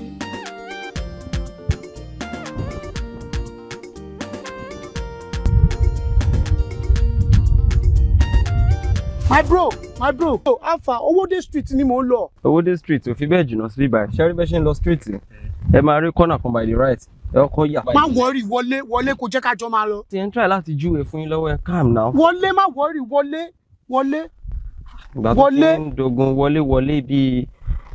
my bro alpha owóde street ni mò ń lọ. owóde street ò fi bẹ́ẹ̀ jìnnà sí bíbá ṣẹ́rí bẹ́ẹ̀ ṣe ń lọ street ẹ máa rí corner kan by the right ẹ ọkọ yà. má wọrí wọlé kó jẹ́ ká jọ máa lọ. ti ẹ ń try láti júwe fún yín lọ́wọ́ ẹ calm now. wọlé má wọrí wọlé. ìgbà tó ti ń dogun wọlé bíi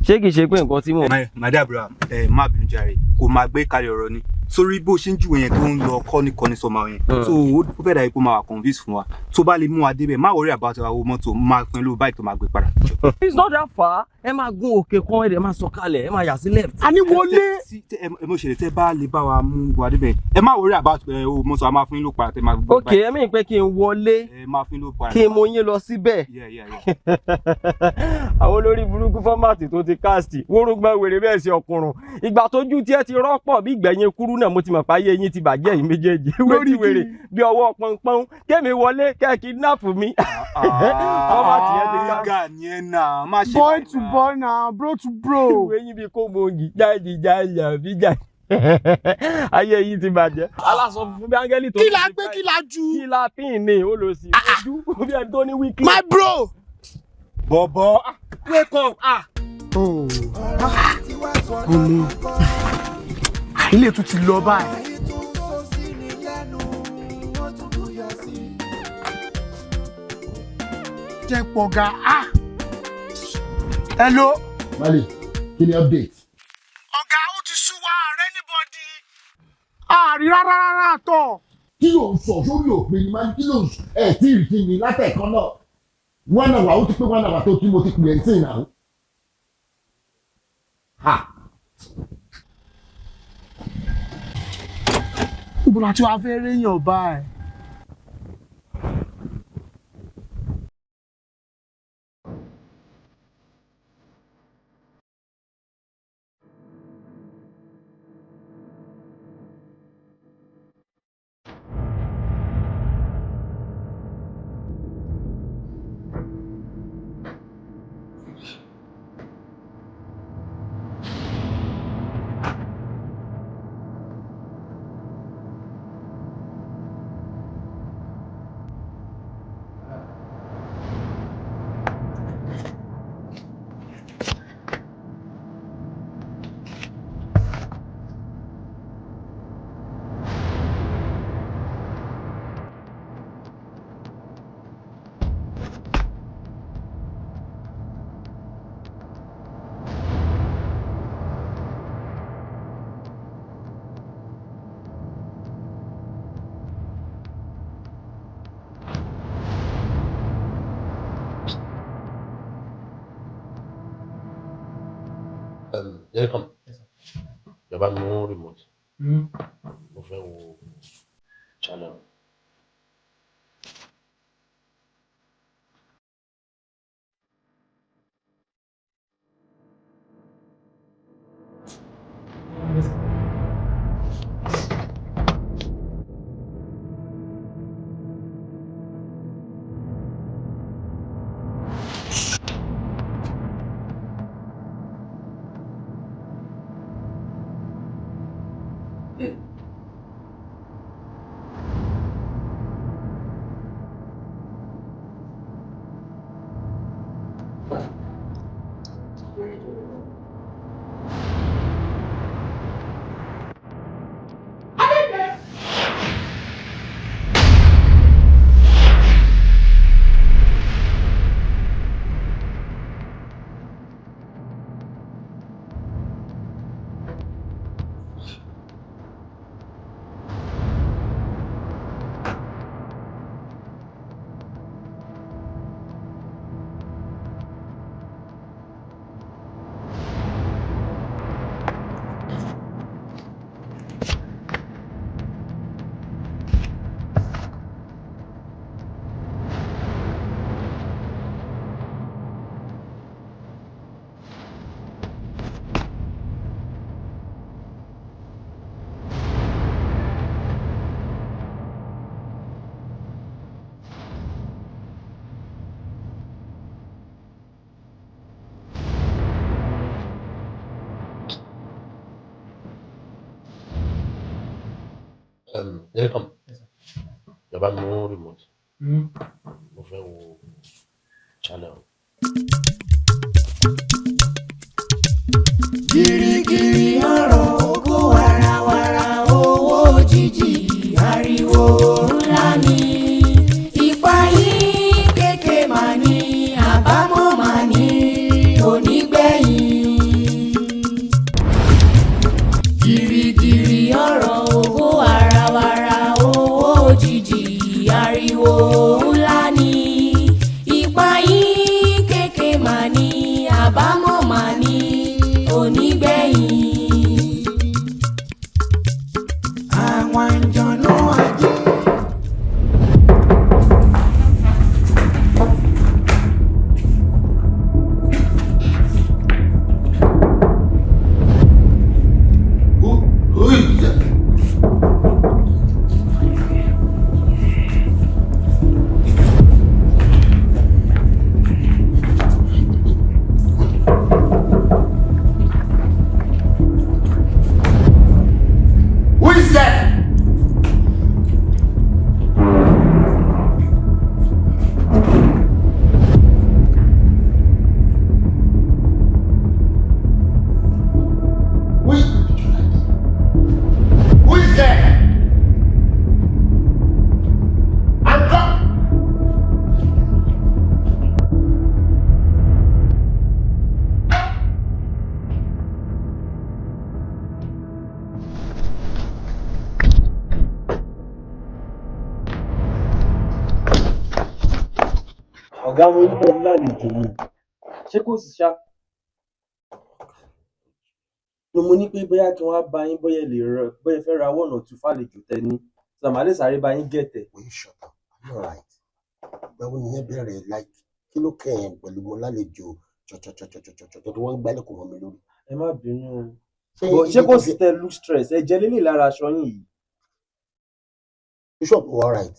ṣé kìí ṣe pé nǹkan tí mò ń. my dear brother má bínú jàre kò máa gbé kalẹ̀ ọ̀rọ̀ ni sórí bó ṣe ń júwe yẹn tó ń lọ kọ́ni sọmọ yẹn so ó fẹ́ dàbí pé máa wà convince fún wa tó bá lè mú wa débẹ̀ má worry about owó mọ́tò máa pín lóò báyìí tó máa gbé padà. it's not that far ẹ máa gun òkè kan ẹ dẹ̀ máa sọ kalẹ̀ ẹ máa yà sí left. àní wọlé. ẹ mo ṣèlè tẹ bá lè bá wa mú wa débẹ̀ ẹ má worry about owó mọ́tò a máa fún lóò padà tẹ máa gbé padà. ok ẹ mìíràn pé kí n wọlé kí n mú yín lọ síbẹ̀. àwọn olórí burúkú fọ́màtì tó ti káàsì wórúgbọ́n wèrè bẹ́ẹ̀ sí ọkùnrin ìgbà tójú tí ẹ ti rọ́pọ̀ bí ìgbẹ̀yìn kúrú náà mo ti mọ̀ páyé yín ti bàjẹ́ yìí méjèèjì lórí wèrè bí ọwọ́ pọ́npọ́n kémi wọlé kẹ́ kidnap mi. fọ́màtì yẹn ti ká. boy to boy na bro to bro. ìwé yín bí kò mọ ògì jáde bí jáde. ayé yìí ti bàjẹ́. aláṣọ fún bí áńgẹ́lì tó. kí la gbé kí la ju. kí la pín ní olùsí ojú bí ẹni tó ní wíkì. my bro. bọ̀bọ̀ wake up. ọmọ ilé tún ti lọ báyìí. jẹ́ pọ̀gà hello. Mali kí ni update. ọ̀gá ó ti sú wa anybody. àrí rárá tọ̀. kí ló ń sọ sórí òpin ni Mali kí ló ń sọ tí ì kí ni látẹ̀kọ́ náà 1 hour ó ti pé 1 hour tó tí mo ti pè é sí ìnáwó. ìbùnà tí wàá fẹ́ réyàn báyìí. Come. Your bag no remote. Mo fẹ́ wo channel. Welcome. Ìjọba mi mú remote. Mo fẹ́ wo channel. Gìrìgìrì ọ̀rọ̀ ògo wàràwàrà owó òjijì ariwo ńlá ni ipa yìí kéèké mà ní àbámọ̀ mà ní onígbẹ̀yìn. Gìrìgìrì ọ̀rọ̀ ògo wàràwàrà owó òjijì ariwo ńlá ni ipa yìí kéèké mà ní àbámọ̀ mà ní onígbẹ̀yìn. Àwọn àjọ̀nú ajé. Ọ̀gá mo ní bẹ́ẹ̀ lálejò mi. Ṣé kò sí ṣá? Mo ní pé bóyá kí wọ́n á bá yín bóyá lè rọ bóyá fẹ́ ra one or two fàlejò tẹ́ni. Sàmà lè sáré bá yín gẹ̀tẹ̀. Will you shut up? I'm alright. Báwo ni yẹn bẹ̀rẹ̀ like kí ló kẹ́yìn pẹ̀lú mo lálejò chọ̀chọ̀chọ̀chọ̀chọ̀ tó wọ́n ń gbálẹ̀ kò mọ́ mi lórí. Ẹ má bínú. Ṣé kò sí tẹ look stress? Ẹ jẹ lílì lára aṣọ yín yìí. Bishop were alright.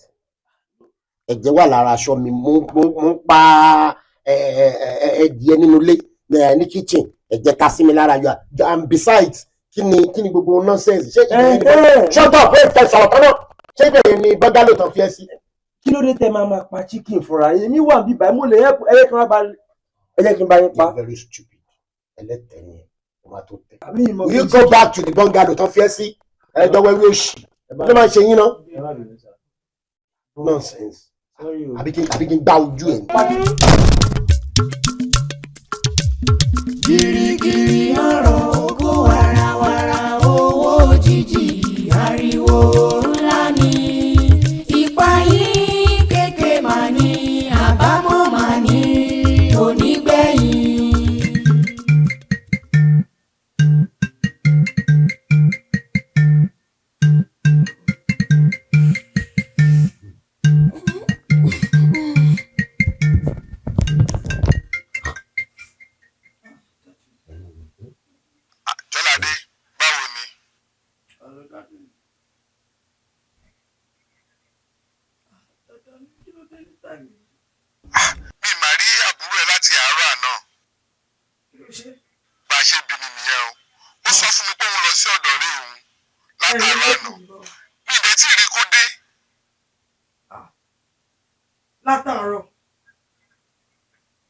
Ẹ̀jẹ̀ wà lára aṣọ mi, mo ń pa ẹ̀dìẹ nínú ilé ní kitchen, ẹ̀jẹ̀ ká sí mi lára yọ. And besides, kí ni gbogbo nonsense? Ṣé shut up, wait, tẹ̀sán ọ̀tọ́ náà. Ṣé ibẹ̀ ni bungalow tán fi ẹ́ sí? Kí ló dé tẹ máa pa chicken fúnra yín? Mi wà bíbá mo lè ẹyẹ kí n bá yín pa. You're very stupid. Ẹlẹ́tẹ̀ ni o máa tó tẹ̀. Will you go back to the bungalow tán fi ẹ́ sí? Ẹ̀dọ̀ wẹ́wẹ́ òṣì. Ló máa ń ṣe yín náà. Nonsense. Àbí kí n gbá ojú ẹ̀. Gìrìgìrì ọ̀rọ̀ ògo wàràwàrà owó òjijì ariwo ńlá ni ipa yìí kéèké mà ní àbámọ̀ mà ní onígbẹ̀yìn. Jọ́ládé, báwo ni? Mi mà rí àbúrò ẹ láti àárọ̀ àná. Bá a ṣe bí mi nìyẹn o. Ó sọ fún mi pé òun lọ sí ọ̀dọ̀ rí òun látàárọ̀ àná mi ìdẹ́ tí ìrí kó dé. Látàárọ̀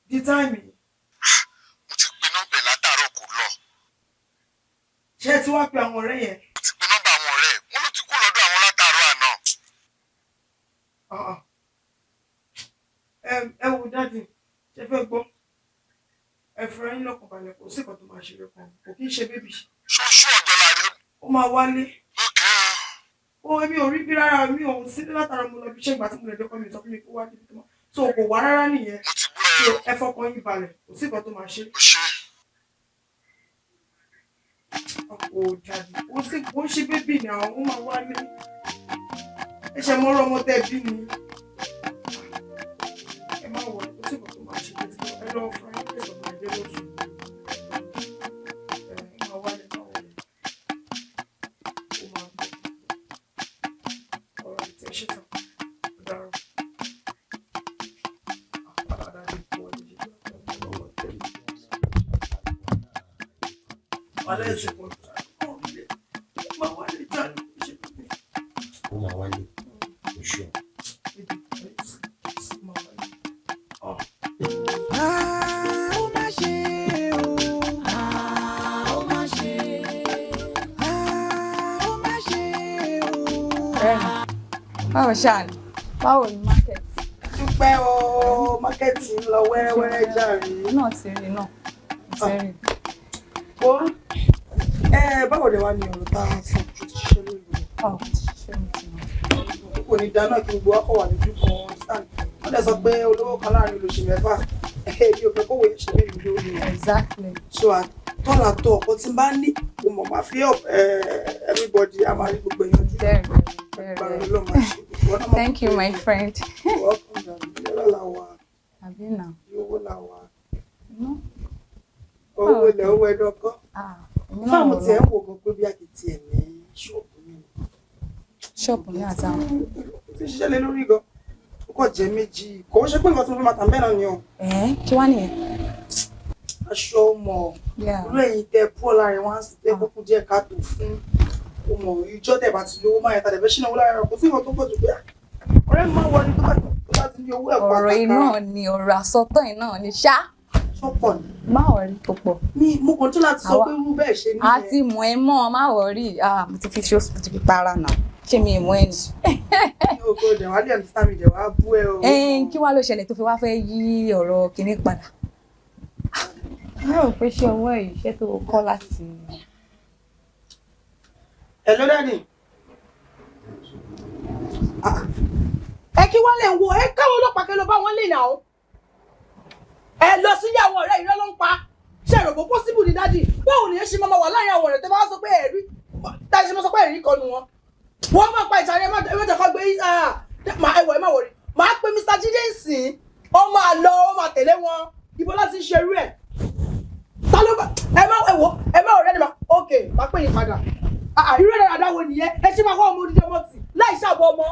di táìmì. Mo ti pe nọ́mbà ẹ̀ látàárọ̀ kò lọ. Ṣé ẹ ti wá pe àwọn ọ̀rẹ́ yẹn? Mo ti pe nọ́mbà àwọn ọ̀rẹ́ ẹ̀ wọ́n ló ti kú lọ́dọ̀ àwọn látàárọ̀ àná. Ẹ wo dáàdì ṣe fẹ́ gbọ́ ẹ fura yín lọ́kàn balẹ̀ kò sí nǹkan tó máa ṣe rẹ kan kò kí ń ṣe bébì. Ṣoṣù ọjọ́ láre. Ó máa wálé. Èmi ò rí bí rárá mi ò sí látara mo lọ bí iṣẹ́ ìgbà tí mo lè dẹ́kọ́ mi sọ fún mi kó wá débi tó máa so kò wá rárá nìyẹn. Mo ti gbọ́ ẹ fọkàn yín balẹ̀ kò sí nǹkan tó máa ṣe. Ọkọ̀ jáde ó ṣe bébì ni àwọn ó máa wálé. Ẹ ṣe mọ́rọ́ ọmọ tẹ́ bí ni. Ẹ má wọ̀ kò sí nǹkan tó máa ṣe ẹ lọ fún ẹ kí ẹ sọ̀rọ̀ ẹ̀jẹ̀ lóṣù. Ẹ máa wálé máa wọlé. Ó máa gbé. Ọ̀rọ̀ ìtẹ̀ ṣe tán. Ó dára. Wálé ẹ̀sìn pọ̀ jù. Ó máa wálé jáde. Ó máa wálé. Oṣù. Báwo ṣáà ni? Báwo ni market? Dúpẹ́ o, market ń lọ wẹ́rẹ́wẹ́rẹ́ jàre. Náà ti rí náà. Ti rí. Báwo lè wá ní ọ̀rọ̀ tá a sọ tó ti ṣiṣẹ́ lórí rẹ̀? Ṣé mo ti mọ̀? Kò ní dáná kí gbogbo ọkọ̀ wà lójú kan stand. Wọ́n dẹ̀ sọ pé olówó kan láàrin olóṣèlú mẹ́fà. Èmi ò fẹ́ kówó yẹn ṣe mí lórí rẹ̀. Exactly. So àtọ́là tó ọkọ̀ tí n bá ní mo mọ̀ máa fi help everybody a máa rí gbogbo èèyàn jù. Thank you, my friend. Welcome, darling. Lawa. Àbí náà. Owó làwà. No. Owó ilẹ̀ owó ẹ̀dọ́kọ́. Fáàmù tí ẹ̀ ń wò gan pé bí àkìtì ẹ̀ ní ṣọ́ọ̀bù mi. Ṣọ́ọ̀bù ní àtàwọn. Ti ṣiṣẹ́ lé lórí gan. Ó kọ̀ jẹ́ méjì. Kò ń ṣe pé nǹkan tí mo fi máa tà bẹ́ẹ̀ náà ni o. Kí wá nìyẹn? Aṣọ ọmọ. Irú ẹ̀yin tẹ púọ̀ láàrin wá sí tẹ kókó díẹ̀ káàtó fún ọmọ ìjọ tẹ̀ bá ti lówó máa yẹn tàbí ṣínà owó láàrin kò sí nǹkan tó pọ̀ jù pé ọ̀rẹ́ mi máa wọ ní tó bá ti ní owó ẹ̀kọ́ àtàkà. Ọ̀rọ̀ iná ni ọ̀rọ̀ àsọtán iná ni ṣá. Sọ́pọ̀ ni. Má wọrí tó pọ̀. Mo kàn tún láti sọ pé irú bẹ́ẹ̀ ṣe ní. A ti mọ̀ ẹ́ mọ́ má wọrí. Mo ti fi ṣó ti fi para náà. Ṣé mi mọ̀ ẹ́ ni? Ògo dẹ̀ wá lè understand mi dẹ̀ wá bú ẹ o. Kí wá ló ṣẹlẹ̀ tó fi wá fẹ́ yí ọ̀rọ̀ kinní padà? Mo rò pé ṣé owó yìí iṣẹ́ tó kọ́ láti. Hello daddy. Ẹ kí wọ́n lè wo ẹ káwọn ọlọ́pàá kí ló bá wọn lè nà ó. Ẹ lọ sí ìyàwó ọ̀rẹ́ ìrẹ́ ló ń pa. Ṣé èrò bó possible ni daddy? Báwo ni ẹ ṣe máa wà láàrin àwọn ọ̀rẹ́ tẹ́ bá sọ pé ẹ̀rí? Táyé ṣe máa sọ pé ẹ̀rí kọnu wọn. Wọ́n máa pa ìtàrí ẹ má jẹ́ kó gbé ẹwọ̀ ẹ má wọrí. Màá pe Mr. Jídé nsìn. Ó máa lọ, ó máa tẹ̀lé wọn. Ibo láti ṣe irú ẹ̀. Ta ló bá ẹ má ọ̀rẹ́ ni ma. Okay, màá pè yín padà. Irú ẹ̀rọ àdáwọ̀ nìyẹn ẹ ṣe máa kọ́ ọmọ onídìí ọmọ tì láì ṣàbọ̀ ọmọ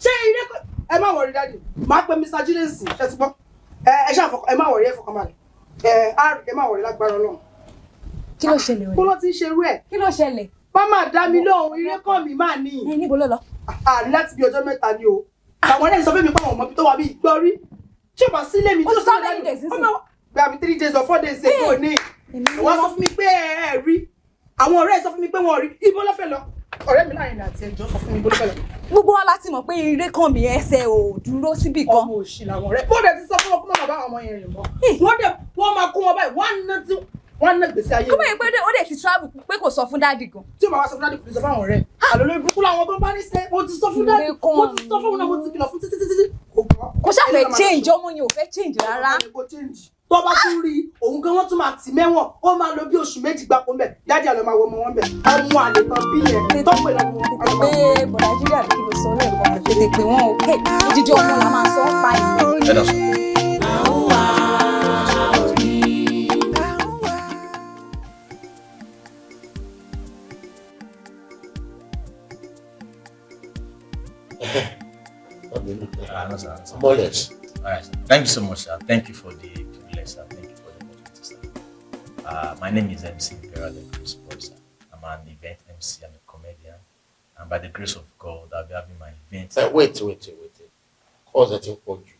ṣé ilé ẹ má wọrí dáàdì máa pe Mr. Jidensi ẹ ti gbọ́ ẹ ṣàfọkàn ẹ má wọrí ẹ fọkàn balẹ̀ ẹ má wọrí lágbára Ọlọ́run. Kí ló ṣẹlẹ̀ o? Kó ló ti ń ṣerú ẹ̀. Kí ló ṣẹlẹ̀? Máma dá mi lóhùn ilé kọ́ mi máa ní. Níbo ló lọ? Láti bí ọjọ́ mẹ́ta ni o àwọn ẹlẹ́yìn sọ fún mi pé àwọn ọmọ bí tó wà bí ìgbọ́rí tí o bá sílé mi tí o sọ fún mi pé àbí 3 days or 4 days ago ní wọ́n sọ fún mi pé ẹ rí àwọn ọ̀rẹ́ sọ fún mi pé wọ́n rí ibo ló fẹ́ lọ ọ̀rẹ́ mi láàrin àti ẹjọ́ sọ fún mi ibo ló fẹ́ lọ. Gbogbo wa láti mọ̀ pé Irekanmi ẹsẹ̀ ò dúró síbì kan. Ọmọ òṣì làwọn ọ̀rẹ́ bó dẹ̀ ti sọ fún wọn kó má bá àwọn ọmọ yẹn rìn mọ́ wọ́n máa kó wọn báyìí wọ́n ná gbèsè ayé. Kó bẹ́ẹ̀ pé ó dẹ̀ ti travel pé kò sọ fún dáàdì gan. Tí o máa wá sọ fún dáàdì kò ní sọ fún àwọn ọ̀rẹ́ àlọ́ lórí burúkú làwọn tó ń bá ní sẹ́ mo ti sọ fún dáàdì mo ti sọ fún wọn náà mo ti kìlọ̀ fún títí kò ṣàfẹ́ change ọmọ yẹn ò fẹ́ change rárá. Tó bá tún rí òun gan wọ́n tún máa tì mẹ́wọ̀n ó máa lo bí oṣù méjì gbáko ń bẹ̀ dáàdì àlọ́ máa wọ ọmọ wọn bẹ̀ ọmọ àlè tán bí yẹn tó pè lọ́mọ wọn. Pé bọ̀dà Nàìjíríà kí ló sọ lẹ́ẹ̀kan tètè pé wọ́n ò ké jíjọ ọmọ la máa sọ ọ́ pa ìlú. More or less. All right. Thank you so much, sir. Thank you for the privilege, sir. Thank you for the opportunity, sir. My name is MC Imperial, sir. I'm I'm an event MC, I'm a comedian, and by the grace of God, I'll be having my event. Wait. Cause I think for you.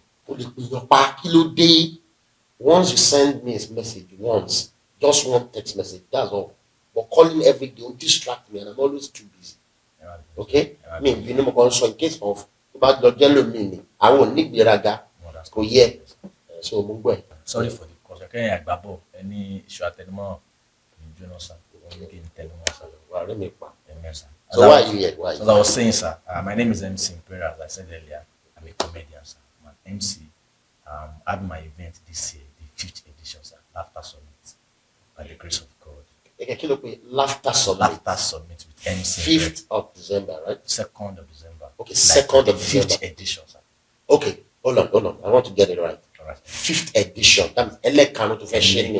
Once you send me a message once, just one text message, that's all. But calling every day will distract me, and I'm always too busy. Okay? Me, you know, also in case of about the yellow meaning, I won't need the raga. Go here. So move. Sorry for the cause. Okay, I babo any issue at anymore. You know, sir. So why are you here? Why? So I was saying, sir, my name is MC Imperial. As I said earlier, I'm a comedian, sir. I'm an MC. I have my event this year, the 5th edition, sir. Laughter Summit, by the grace of God. Laughter Summit. Laughter Summit with MC. 5th of December, right? 2nd of December. Okay, 2nd of December. 5th edition, sir. Okay, hold on. I want to get it right. All right. 5th edition. That means Ilekanmi to fashion.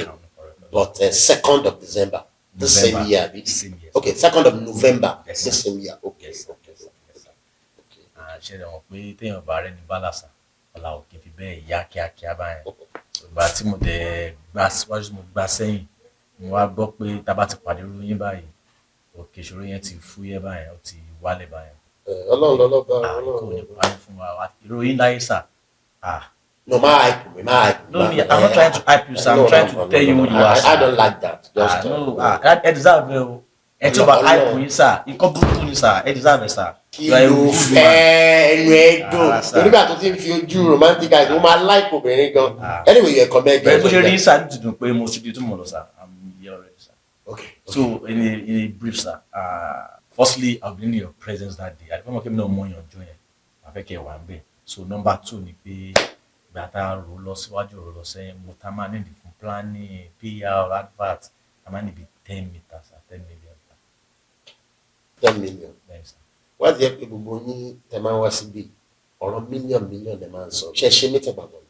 But 2nd of December. The same year. Okay, 2nd of November. The same year. Okay. Ṣé ẹ mọ̀ pé téèyàn bá rẹ́ni bálàsà ọ̀la ò kì í fi bẹ́ẹ̀ yá kíákíá báyẹn. Ìgbà tí mo dẹ̀ gbà síwájú mo gbà sẹ́yìn mo wá gbọ́ pé tá a bá ti pàdé irú yín báyìí òkè ìṣòro yẹn ti fúyẹ́ báyẹn ó ti wálẹ̀ báyẹn. Ọlọ́run lọ́lọ́ba kò ní parí fún wa irú yín láyé sà. No, my hype me. No, I'm not trying to hype you, sir. I'm trying to tell you who you are. I don't like that. Just no, I deserve it. It's about hype you, sir. You come to me, sir. I deserve it, sir. You fair and redo. Nígbà tó ti ń fi ojú romantic eyes, mo máa like obìnrin gan. Anyway, you're a comedian. Bẹ́ẹ̀ bó ṣe rí sir to do pé mo ti di túmọ̀ lọ, sir. I'm here already, sir. Okay. So in a brief, sir. Firstly, I've been in your presence that day. I don't want to know more your joy. I fẹ́ kẹ́ wà ń bẹ̀. So number 2 ni pé gbàtà rò lọ síwájú rò lọ sẹ́yìn mo ta máa nídìí fún planning PR advert a máa níbi 10 meters at 10 million. 10 million. Yes, sir. Wá di ẹ pé gbogbo yín tẹ máa ń wá síbí ọ̀rọ̀ million ẹ máa ń sọ ṣe mí tẹ gbàgbọ́.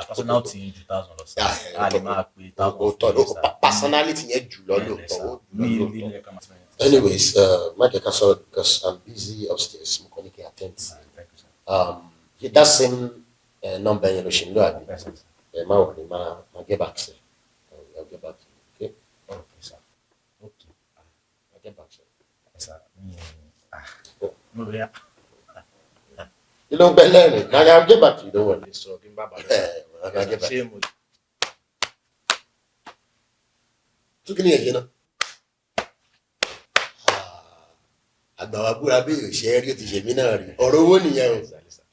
Personality yẹn ju 1,000 lọ sí a lè máa pe 1,000. Personality yẹn jù lọ lóòótọ́. Anyways, Mike Kasoro, because I'm busy upstairs, mo kàn ní kí attend sí. That same number in the Shindo, I'll get back, sir. I'll get back to you, okay? Okay, sir. Okay. I'll get back, sir. Yes, sir. No, yeah. You don't believe it. I'll get back to you, don't worry. So, I'll get back. You know?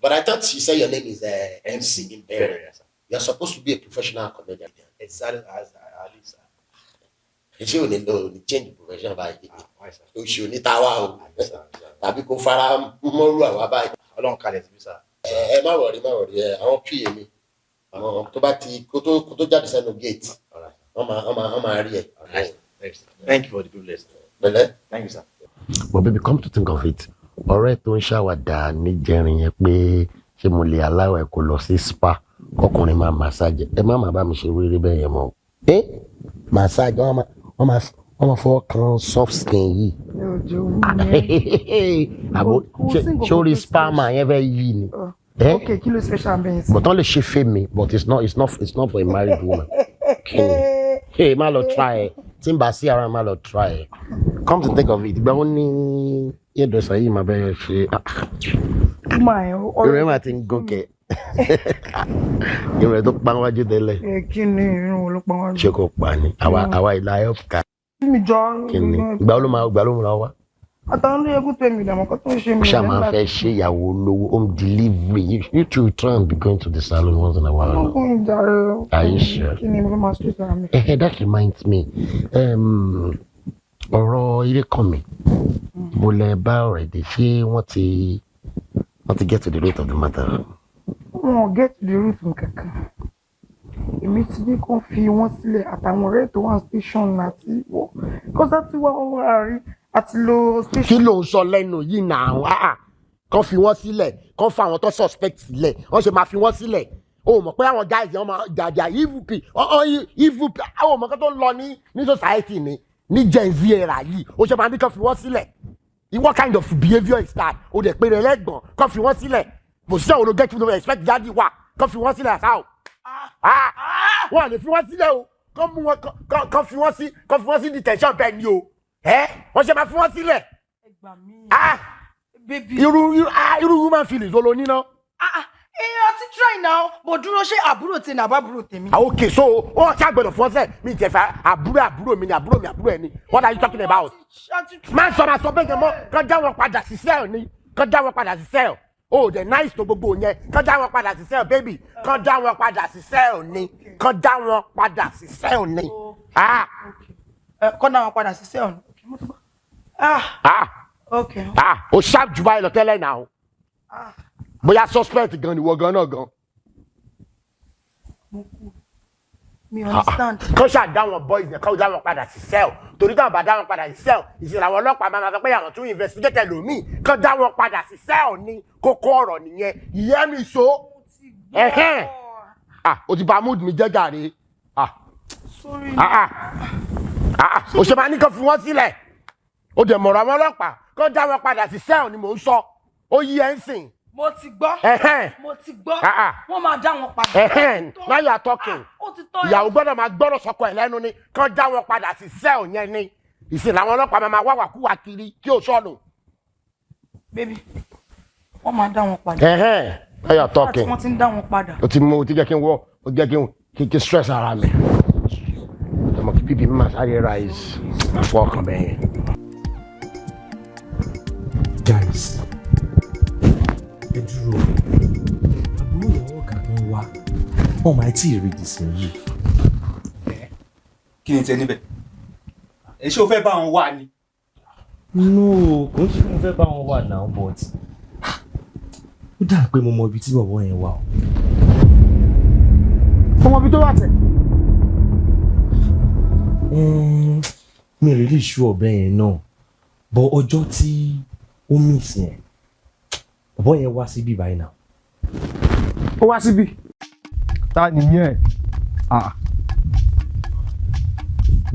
But I thought you said your name is MC Imperial. You're supposed to be a professional comedian. Exactly as Ali, sir. You need to change the profession by you should need our tàbí kó fara mọ́rú àwa báyìí. Ọlọ́run kalẹ̀ sí mi, sir. Má worry. Àwọn PA mi. Àwọn tó bá ti kó tó jáde sẹ́nu gate. Wọ́n máa rí ẹ. Thank you for the privilege. Thank you, sir. But baby, come to think of it. Ọ̀rẹ́ tó ń ṣàwàdà níjẹrin yẹn pé ṣé mo lè aláwọ̀ ẹ̀ kó lọ sí spa ọkùnrin máa massage ẹ má bá mi ṣe wéré bẹ́ẹ̀ yẹn mọ́ massage wọ́n máa fọwọ́ kan soft skin yìí àbò sórí spa máa yẹn fẹ́ yí ni. Okay, kí ló special bẹ́ẹ̀ sí. But wọ́n lè ṣe fèmí but it's not for a married woman. Hey, má lọ try ẹ tí n bá sí ara má lọ try ẹ. Come to think of it ìgbà wọn ní hairdresser yìí máa bẹ́ẹ̀ ṣe. Ìrẹ́ máa ti ń gòkè. Ìrẹ́ tó pa wájú tẹ́lẹ̀. Kí ni irun ló pa wájú? Ṣé kò pa ni? Àwa ìlà help ká. Mi jọ. Kí ni? Ìgbà ló máa wá. Àtàwọn olóyè kú tẹ̀mí ìdààmú kan tó ń ṣe mí. Ṣé máa fẹ́ ṣe ìyàwó olówó home delivery? You two try and be going to the salon once in a while. Ọkùnrin jàre. Are you sure? Kí ni mo fẹ́ máa ṣe sára mi? That reminds me. Ọ̀rọ̀ Irekanmi. Mo lè bá ọ̀rẹ́ dé ṣé wọ́n ti get to the root of the matter. Wọ́n get to the root kankan. Èmi ti ní kó fi wọ́n sílẹ̀ àtàwọn ọ̀rẹ́ tó wà station láti wọ̀. Kọ́sá tí wọ́n wá rí àti lo station. Kí ló ń sọ lẹ́nu yìí náà? Kàn fi wọ́n sílẹ̀, kàn fa àwọn tó suspect sílẹ̀, wọ́n ṣe máa fi wọ́n sílẹ̀. O mọ̀ pé àwọn guys yẹn máa jàjà evil people, àwọn ọmọ kan tó ń lọ ní society ní Gen Z era yìí, o ṣe máa ní kàn fi wọ́n sílẹ̀. What kind of behaviour is that? O dẹ̀ pé rẹ̀ lẹ́gbọ̀n, kàn fi wọ́n sílẹ̀. Position wo ló get to expect daddy wa, kàn fi wọ́n sílẹ̀ àṣà o. Wọ́n lè fi wọ́n sílẹ̀ o, kàn fi wọ́n sí detention bẹ́ẹ̀ ni o. wọ́n ṣe máa fún wọn sílẹ̀. Baby. irú human feelings ló lo ní náà. Èèyàn ti try now, but dúró ṣé àbúrò tèmi àbúrò tèmi. Okay, so ó ṣàgbẹ̀dọ̀ fún ọsẹ̀ mi ìjẹ̀fà àbúrò mi ni àbúrò ẹ̀ ni. What are you talking about? Máa sọ bẹ́ẹ̀ yẹn mọ́ kán já wọn padà sí cell ni kán já wọn padà sí cell. Oh, the nice to gbogbo yẹn kán já wọn padà sí cell baby kán já wọn padà sí cell ni kán já wọn padà sí cell ni. Kán já wọn padà sí cell ni. Okay. O sharp jù báyìí lọ tẹ́lẹ̀ náà. Bóyá suspect gan ni wọ́n gan náà gan. Mi understand. Kán ṣáà dá wọn boys yẹn kán dá wọn padà sí cell torí táwọn bá dá wọn padà sí cell ìṣẹ̀lẹ̀ àwọn ọlọ́pàá máa sọ pé àwọn tún investigate lòmíì kán dá wọn padà sí cell ní kókó ọ̀rọ̀ nìyẹn ìyẹn mi so. O ti bà mood mi jẹ́ gàrí. Sorry. O ṣe máa ní kán fi wọ́n sílẹ̀ o dẹ̀ mọ̀rọ̀ àwọn ọlọ́pàá kán dá wọn padà sí cell ni mò ń sọ ó yí ẹ̀ ń sìn. Mo ti gbọ́. Wọ́n máa dá wọn padà. Now you are talking. Ìyàwó gbọ́dọ̀ máa gbọ́dọ̀ sọ́kọ ẹ̀ lẹ́nu ni kán dá wọn padà sí cell yẹn ni ìsìn làwọn ọlọ́pàá máa wá wàkúwà kiri tí ò sọnù. Baby, wọ́n máa dá wọn padà. Now you are talking. Wọ́n ti ń dá wọn padà. O ti jẹ́ kí n wọ́ o jẹ́ kí n stress ara mi. Ọmọ kí bíbí mi máa sáré rise fún ọkàn bẹ́ẹ̀ yẹn. Guys, ẹ dúró àbúrò ìyàwó ọ̀gá tó ń wá wọn máa tí ì rí ìdìsìn yìí. Kí ni tẹ níbẹ̀? Ṣé o fẹ́ bá wọn wá ni? No, kò ń ṣe kí mo fẹ́ bá wọn wà náà but ó dà pé mo mọ ibi tí bọ̀bọ̀ yẹn wà o. Ọmọ ibi tó wà tẹ̀. Mi ò rí lè ṣú ọ̀bẹ yẹn náà but ọjọ́ tí ó miss yẹn bọ̀bọ̀ yẹn wá síbí báyìí náà. Ó wá síbí. Ta nìyẹn?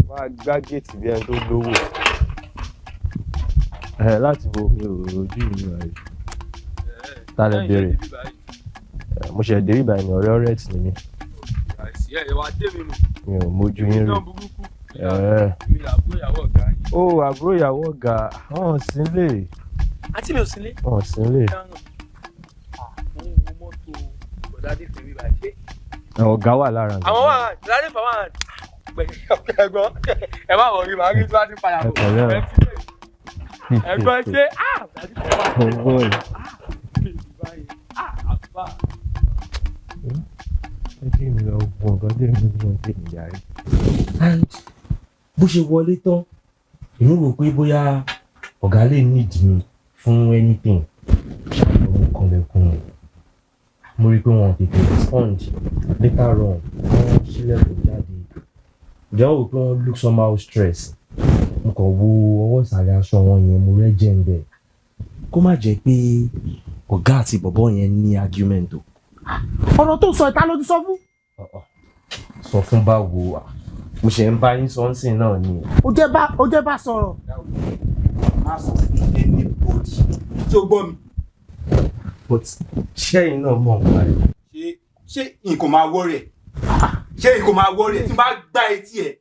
Máa gbá géètì bí ẹni tó lówó. Láti wo mi ò rojú mi rẹ̀. Ta lẹ bèrè? Mo ṣe dé ibà ní ọ̀rẹ́ tì ní mi. Mi ò mójú yín rí. Àbúrò ìyàwó ọ̀gá wọn ò sí nílé. Àǹtí mi ò sí nílé. Wọn ò sí nílé. Ọ̀gá wà lára mi. Àwọn wà láti fà wà ẹ̀gbọ́n ẹ má wọrí màá rí tí wàá ti padà bọ̀. Ẹ̀gbọ́n ṣe ọgbọ́n ẹ kí mi lọ gun nǹkan tí èmi mọ̀ sí ìyá rẹ̀. And bó ṣe wọlé tán èmi rò pé bóyá ọ̀gá lè need mi fún anything ṣàlùmọ́ kan lẹ́kùn rẹ̀. Mo rí i pé wọn tètè respond later on wọ́n ṣílẹ̀kùn jáde ìjọ wò pé wọ́n look somehow stress mo kàn wo ọwọ́ ìsàlẹ̀ aṣọ wọn yẹn mo rẹ́jẹ̀ ń bẹ̀ kó má jẹ́ pé ọ̀gá àti bọ̀bọ̀ yẹn ní argument o. Ọ̀rọ̀ tó sọ ìta ló ti sọ fún. Sọ fún báwo mo ṣe ń bá yín sọ́nsìn náà ni. Ó jẹ́ bá sọ̀rọ̀. Má sọ fún ẹni bòdì tí ó gbọ́ mi. But ṣẹ́yìn náà mọ̀ nípa rẹ̀. Ṣé nǹkan máa wọ́ rẹ̀? Ṣé nǹkan máa wọ́ rẹ̀ tí n bá gbá etí ẹ̀?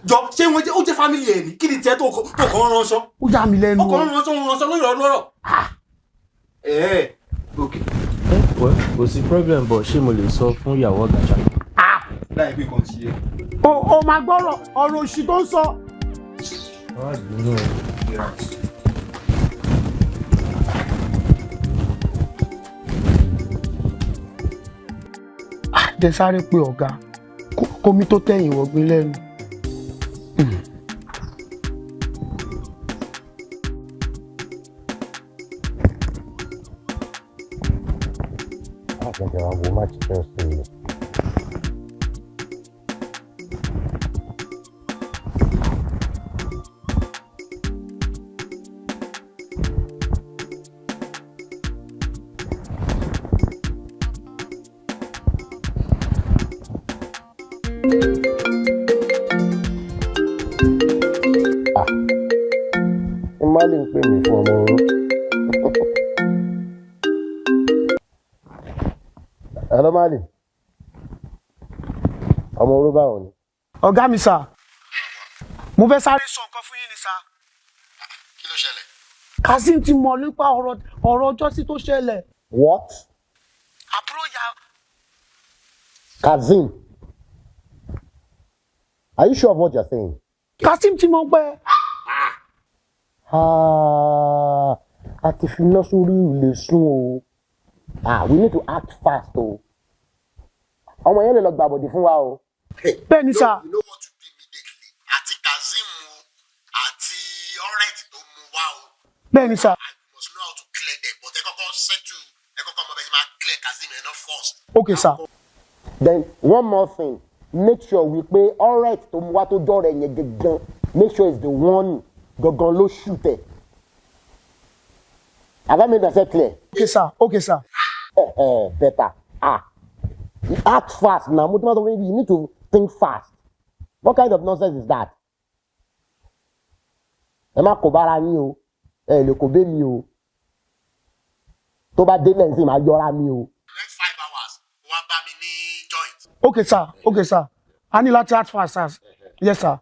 Jọ ṣé ó jẹ́ fámìlì ẹ̀ ní kí ni tiẹ̀ tó kàn ń ránṣọ́? Ó yà mí lẹ́nu. Ó kàn ń ránṣọ́ lórí ọlọ́rọ̀. Okay. Kò sí problem but ṣé mo lè sọ fún ìyàwó ọ̀gá ṣá? Láì pé kan ti yẹ. O máa gbọ́rọ̀ ọ̀rọ̀ òṣì tó ń sọ. Jẹ́ sáré pé ọ̀gá kómi tó tẹ̀yìn wọ̀gbìn lẹ́nu. Àgbẹ̀jẹ̀ wa wo máàcì fẹ́ sí i. Imali ń pè mí fún ọmọ oró. Hello Mali. Ọmọ oró báwo ni? Ọ̀gá mi sà. Mo fẹ́ sáré sọ nǹkan fún yín ni sá. Kí ló ṣẹlẹ̀? Kazeem ti mọ̀ nípa ọ̀rọ̀ ọjọ́ sí tó ṣẹlẹ̀. What? Àbúrò ya. Kazeem. Are you sure of what you're saying? Kazeem ti mọ̀ pé. Àti finá sórí ilé sún o. We need to act fast o. Ọmọ yẹn lè lọ gbàbọ̀dì fún wa o. Bẹ́ẹ̀ ni sá. You know what to do immediately. Àti Kazeem o, àti ọ̀rẹ́tì tó mú wá o. Bẹ́ẹ̀ ni sá. You must know how to clear them, but ẹ kọ́kọ́ settle, ẹ kọ́kọ́ mọ bẹ́ẹ̀ máa clear Kazeem ẹ̀ náà first. Okay sir. Then one more thing, make sure wípé ọ̀rẹ́tì tó mú wá tó dọ̀rọ̀ ẹ̀yẹn gangan, make sure it's the one gangan ló shoot ẹ̀. Have I made myself clear? Okay sir. Okay sir. Better. You act fast now. You need to think fast. What kind of nonsense is that? Ẹ má kó bára yín o. Ẹ lè kó bẹ́ mi o. Tó bá dé lẹ́yìn sí máa yọra mi o. Next 5 hours, wá bá mi ní joint. Okay sir. Okay sir. I need to act fast sir. Yes sir.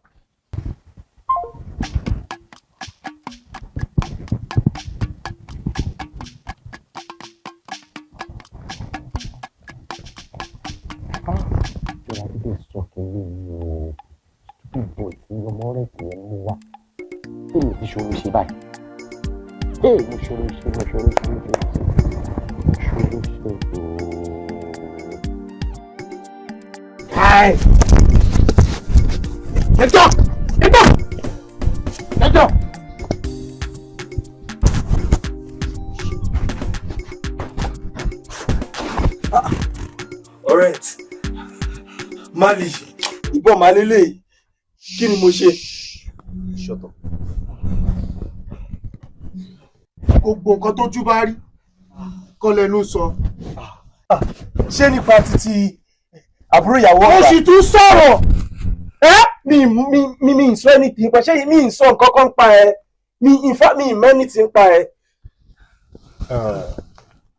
Hey! Let's go! Let's go! Let's go! Alright. Mali, ìbọn máa lélẹ̀. Kí ni mo ṣe? Shut up. Gbogbo nǹkan tójú bá rí kọ́ lẹ́nu sọ. Ṣé nípa títí àbúrò ìyàwó ọ̀gá? Mo sì tún sọ̀rọ̀. Mi ń sọ anything pa ṣé mi ń sọ nǹkan kan pa ẹ. In fact mi ń mọ anything pa ẹ.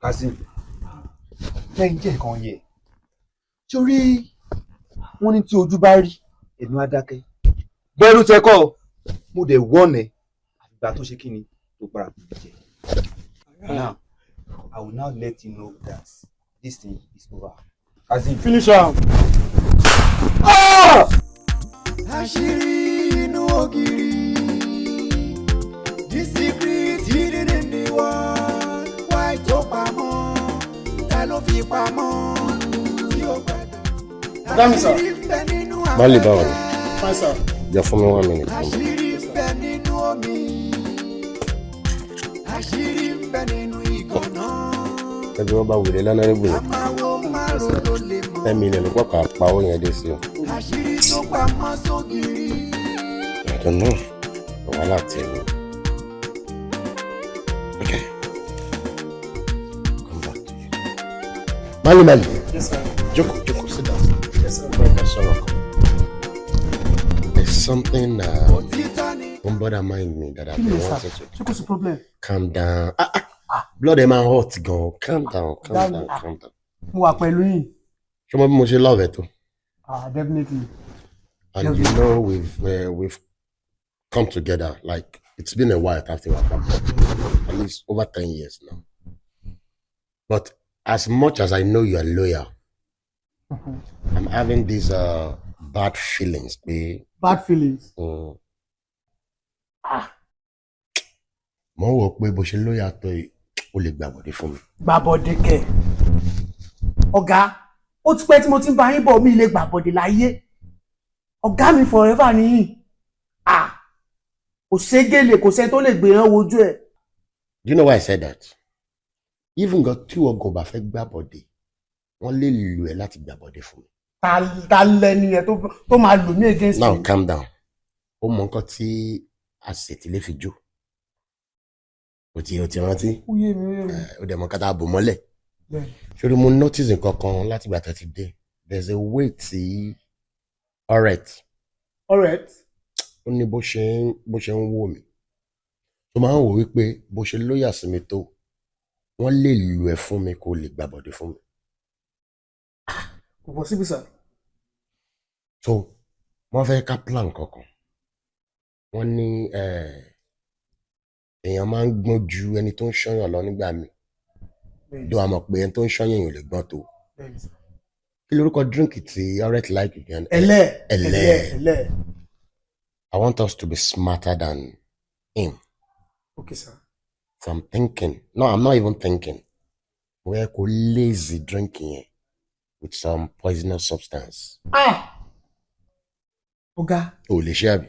Kazeem, lẹ́yìn jẹ́ nǹkan yẹ. Torí wọ́n ní tí ojú bá rí ẹnu á dákẹ́. Bẹ́ẹ̀rù tẹ́kọ̀ mo dẹ̀ wọ́n ẹ̀ àgbà tó ṣe kí ni tó para kò jẹ́. Now, I will now let you know that this thing is over. Kazeem, finish am. Asiri Inu Ogiri, the secret hidden in the wall. Why tó pamọ́, ta ló fi pamọ́, tí ó gbàdọ̀. Dami sir. Mali báwo ni? Fine sir. Jẹ́ fún mi 1 minute. Àṣírí ń bẹ nínú omi, àṣírí ń bẹ nínú ìgànná. Ẹbí wọn bá wùlé lánàá nígbò yẹn. Àmàwò márùn ló lè mọ̀. 10 million ló pọ̀ pa owó yẹn dé sí o. Àṣírí tó pamọ́ sógiri. I don't know. Wàhálà tí ẹ ní. Okay. Come back to you. Mali. Yes sir. Jókòó, sit down. Yes sir. There's something don't bother mind me that I've been wanting to. Ṣé kò sí problem? Calm down. Blood ẹ̀ máa hot gan. Calm down. Mo wà pẹ̀lú yín. Ṣé mo bí mo ṣe love ẹ tó? Definitely. And you know we've come together. Like it's been a while after we come. At least over 10 years now. But as much as I know you are loyal, I'm having these bad feelings, babe. Bad feelings. Mo wò pé bó ṣe lóyà tó o lè gbàbọ̀dé fún mi. Gbàbọ̀dé kẹ̀. Ọ̀gá, ó ti pẹ́ tí mo ti ń bá yín bọ̀ mí lè gbàbọ̀dé láyé. Ọ̀gá mi forever nìyí. Kò ségèlè, kò sẹ́ni tó lè gbé ẹran wojú ẹ̀. Do you know why I said that? Even got tí ọgọ̀ bá fẹ́ gbàbọ̀dé, wọ́n lè lò ẹ́ láti gbàbọ̀dé fún mi. Ta lẹni ẹ tó máa lò ní against me. Now calm down. Ó mọ nǹkan tí a ṣètìlẹ́ fi jó. O ti rántí? Ó dẹ̀ mọ kátà bò mọ́lẹ̀. Ṣorí mo notice nǹkan kan láti ìgbà tó ti dé. There's a way tí alright. Ó ní bó ṣe ń wò mí. Tó máa ń wò wípé bó ṣe lóyà sí mi tó, wọ́n lè lò ẹ́ fún mi kó lè gbàbọ̀dé fún mi. Kò possible sir. So, wọ́n fẹ́ ká plan kankan. wọ́n ní èèyàn máa ń gbọ́n ju ẹni tó ń ṣọ́yàn lọ nígbà mi dó àmọ̀ pé ẹni tó ń ṣọ́yàn èèyàn ò lè gbọ́n tó kí lórúkọ drink tí ọ̀rẹ́ ti like again. ẹlẹ́. I want us to be smarter than him. Okay, sir. So I'm thinking. No, I'm not even thinking. We're lazy drinking with some poisonous substance. Ọ̀gá. O lè ṣe àbí.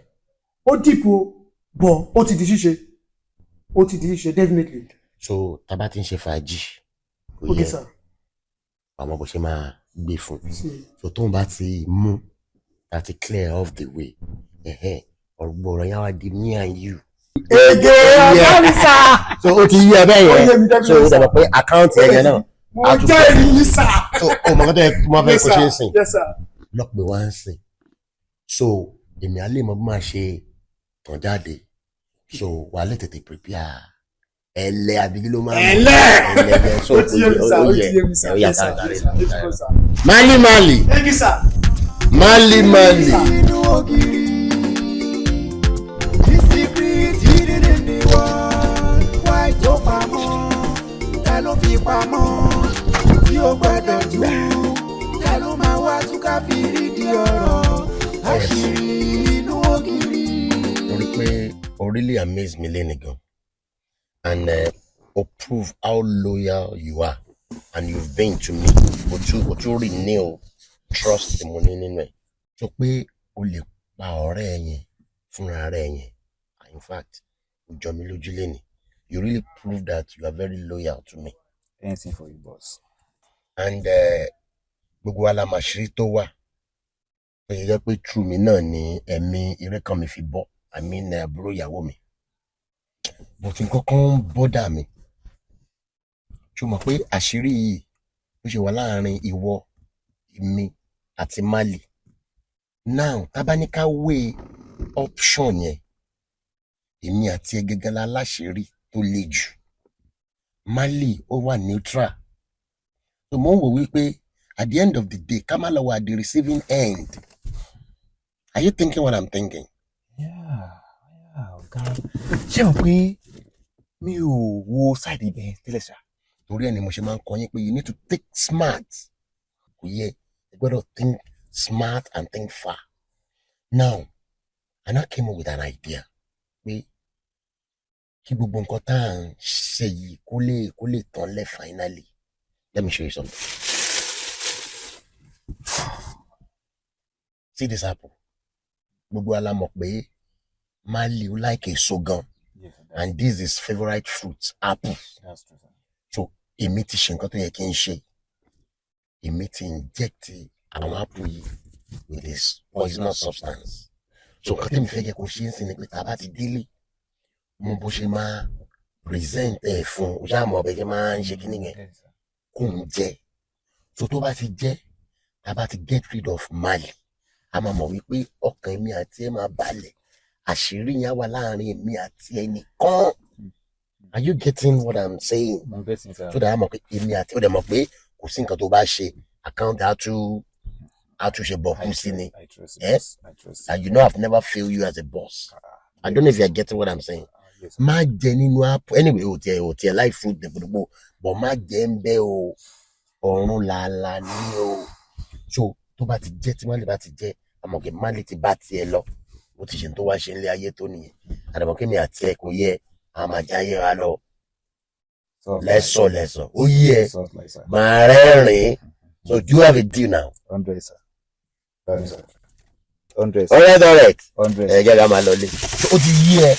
Ó dìpọ̀ bọ̀ ó ti di ṣíṣe. Ó ti di ṣíṣe definitely. So tá bá ti ń ṣe fàájì. Okay, sir. Àmọ́ bó ṣe máa gbé fún. So tóun bá ti mú láti clear off the way. Ọ̀rọ̀ yẹn wá di me and you. Ege ọ̀gá sá. So ó ti yí ẹ bẹ́ẹ̀ yẹn. So ó dàbọ̀ pé àkáǹtì ẹ̀yẹ náà. Mo jẹ́ ìrírí sá. So ó mọ̀ kọ́tẹ́ mo fẹ́ kó ṣe é sìn. Yes, sir. Lọ́pẹ̀ wá ń sìn. So èmi á lè mọ bí máa ṣe tàn jáde. So wà á lè tètè prepare. Ẹlẹ́ àbíkí ló máa ń bọ̀. Ẹlẹ́ so ó ti yé mi sá. Ó yà kárí. Mali. Thank you, sir. Mali. Inú ògiri. The secret hidden in the world. Why tó pamọ́? Ta ló fi pamọ́? Tí ó gbọ́dọ̀ tú. Ta ló máa wá túká fi rídi ọ̀rọ̀? Àṣírí inú ògiri. Torí pé o really amaze me lẹ́nu gan. And prove how loyal you are and you've been to me. O tún renew trust mo ní nínú ẹ̀. Sọ pé o lè pa ọ̀rẹ́ yẹn fúnra rẹ̀ yẹn. In fact, o jọ mi lójú lẹ́nu. You really prove that you are very loyal to me. Anything for you, boss. And gbogbo wa la máa ṣírí tó wà. Ó yẹ jẹ́ pé true mi náà ni ẹ̀mí Irekanmi fi bọ́. I mean àbúrò ìyàwó mi. But nǹkan kan ń bọ́dà mi. Ṣé o mọ̀ pé àṣírí yìí ó ṣe wà láàárín ìwọ, èmi àti Mali. Now, tá bá ní ká weigh option yẹn. Èmi àti ẹ gẹ́gẹ́ la láṣìírí tó le jù. Mali ó wà neutral. So mo ń wò wípé at the end of the day, ká má lọ wà at the receiving end. Are you thinking what I'm thinking? Yeah, ọ̀gá. Ṣé o pé mi ò wo side ibẹ̀ tẹ́lẹ̀ ṣá? Torí ẹ̀ ni mo ṣe máa ń kọ́ yín pé you need to think smart. Kò yẹ ẹ gbọ́dọ̀ think smart and think far. Now, I now came up with an idea. Pé kí gbogbo nǹkan tá à ń ṣe yìí kó lè tán lẹ̀ finally. Let me show you something. See this apple? Gbogbo wa la mọ̀ pé Mali ó like èso gan. And this is favorite fruit, apple. That's true. So, èmi ti ṣe nǹkan tó yẹ kí n ṣe. Èmi ti inject àwọn apple yìí with this poisonous substance. So, nǹkan tí mi fẹ́ jẹ́ kó ṣe ń sin ni pé tá a bá ti délé, mo bó ṣe máa present ẹ̀ fún un, ṣáà mọ̀ ọ̀bẹ jẹ́ máa ń ṣe kí nìyẹn kó ń jẹ. So, tó bá ti jẹ́, tá a bá ti get rid of Mali, a máa mọ̀ wípé ọkàn èmi àti ẹ̀ máa balẹ̀. Àṣírí yẹn wà láàárín èmi àti ẹnìkan. Are you getting what I'm saying? I'm getting it. So that I'm okay. Èmi àti ó dẹ̀ mọ̀ pé kò sí nǹkan tó bá ṣe account àtúnṣe bọ̀kú sí ni. Yes? And you know I've never failed you as a boss. I don't know if you're getting what I'm saying. Má jẹ nínú apple. Anyway, o tiẹ̀ like fruit dẹ̀gbọ̀dọ̀gbọ̀. But má jẹ ń bẹ́ o. Ọ̀run làálàá ní o. So tó bá ti jẹ́ tí Mali bá ti jẹ́, àmọ̀ kí Mali ti bá tiẹ̀ lọ. Ó ti ṣe tó wá ṣe nílé ayé tó nìyẹn. Àdàmọ̀ kí mi àti ẹ kò yẹ àmàjáyé wa lọ. Lẹ́sọ̀. Ó yẹ máa rẹ́rìn-ín. So do you have a deal now? 100, sir. 100. Ẹ jẹ́ ká máa lọ lé. Ó ti yí ẹ.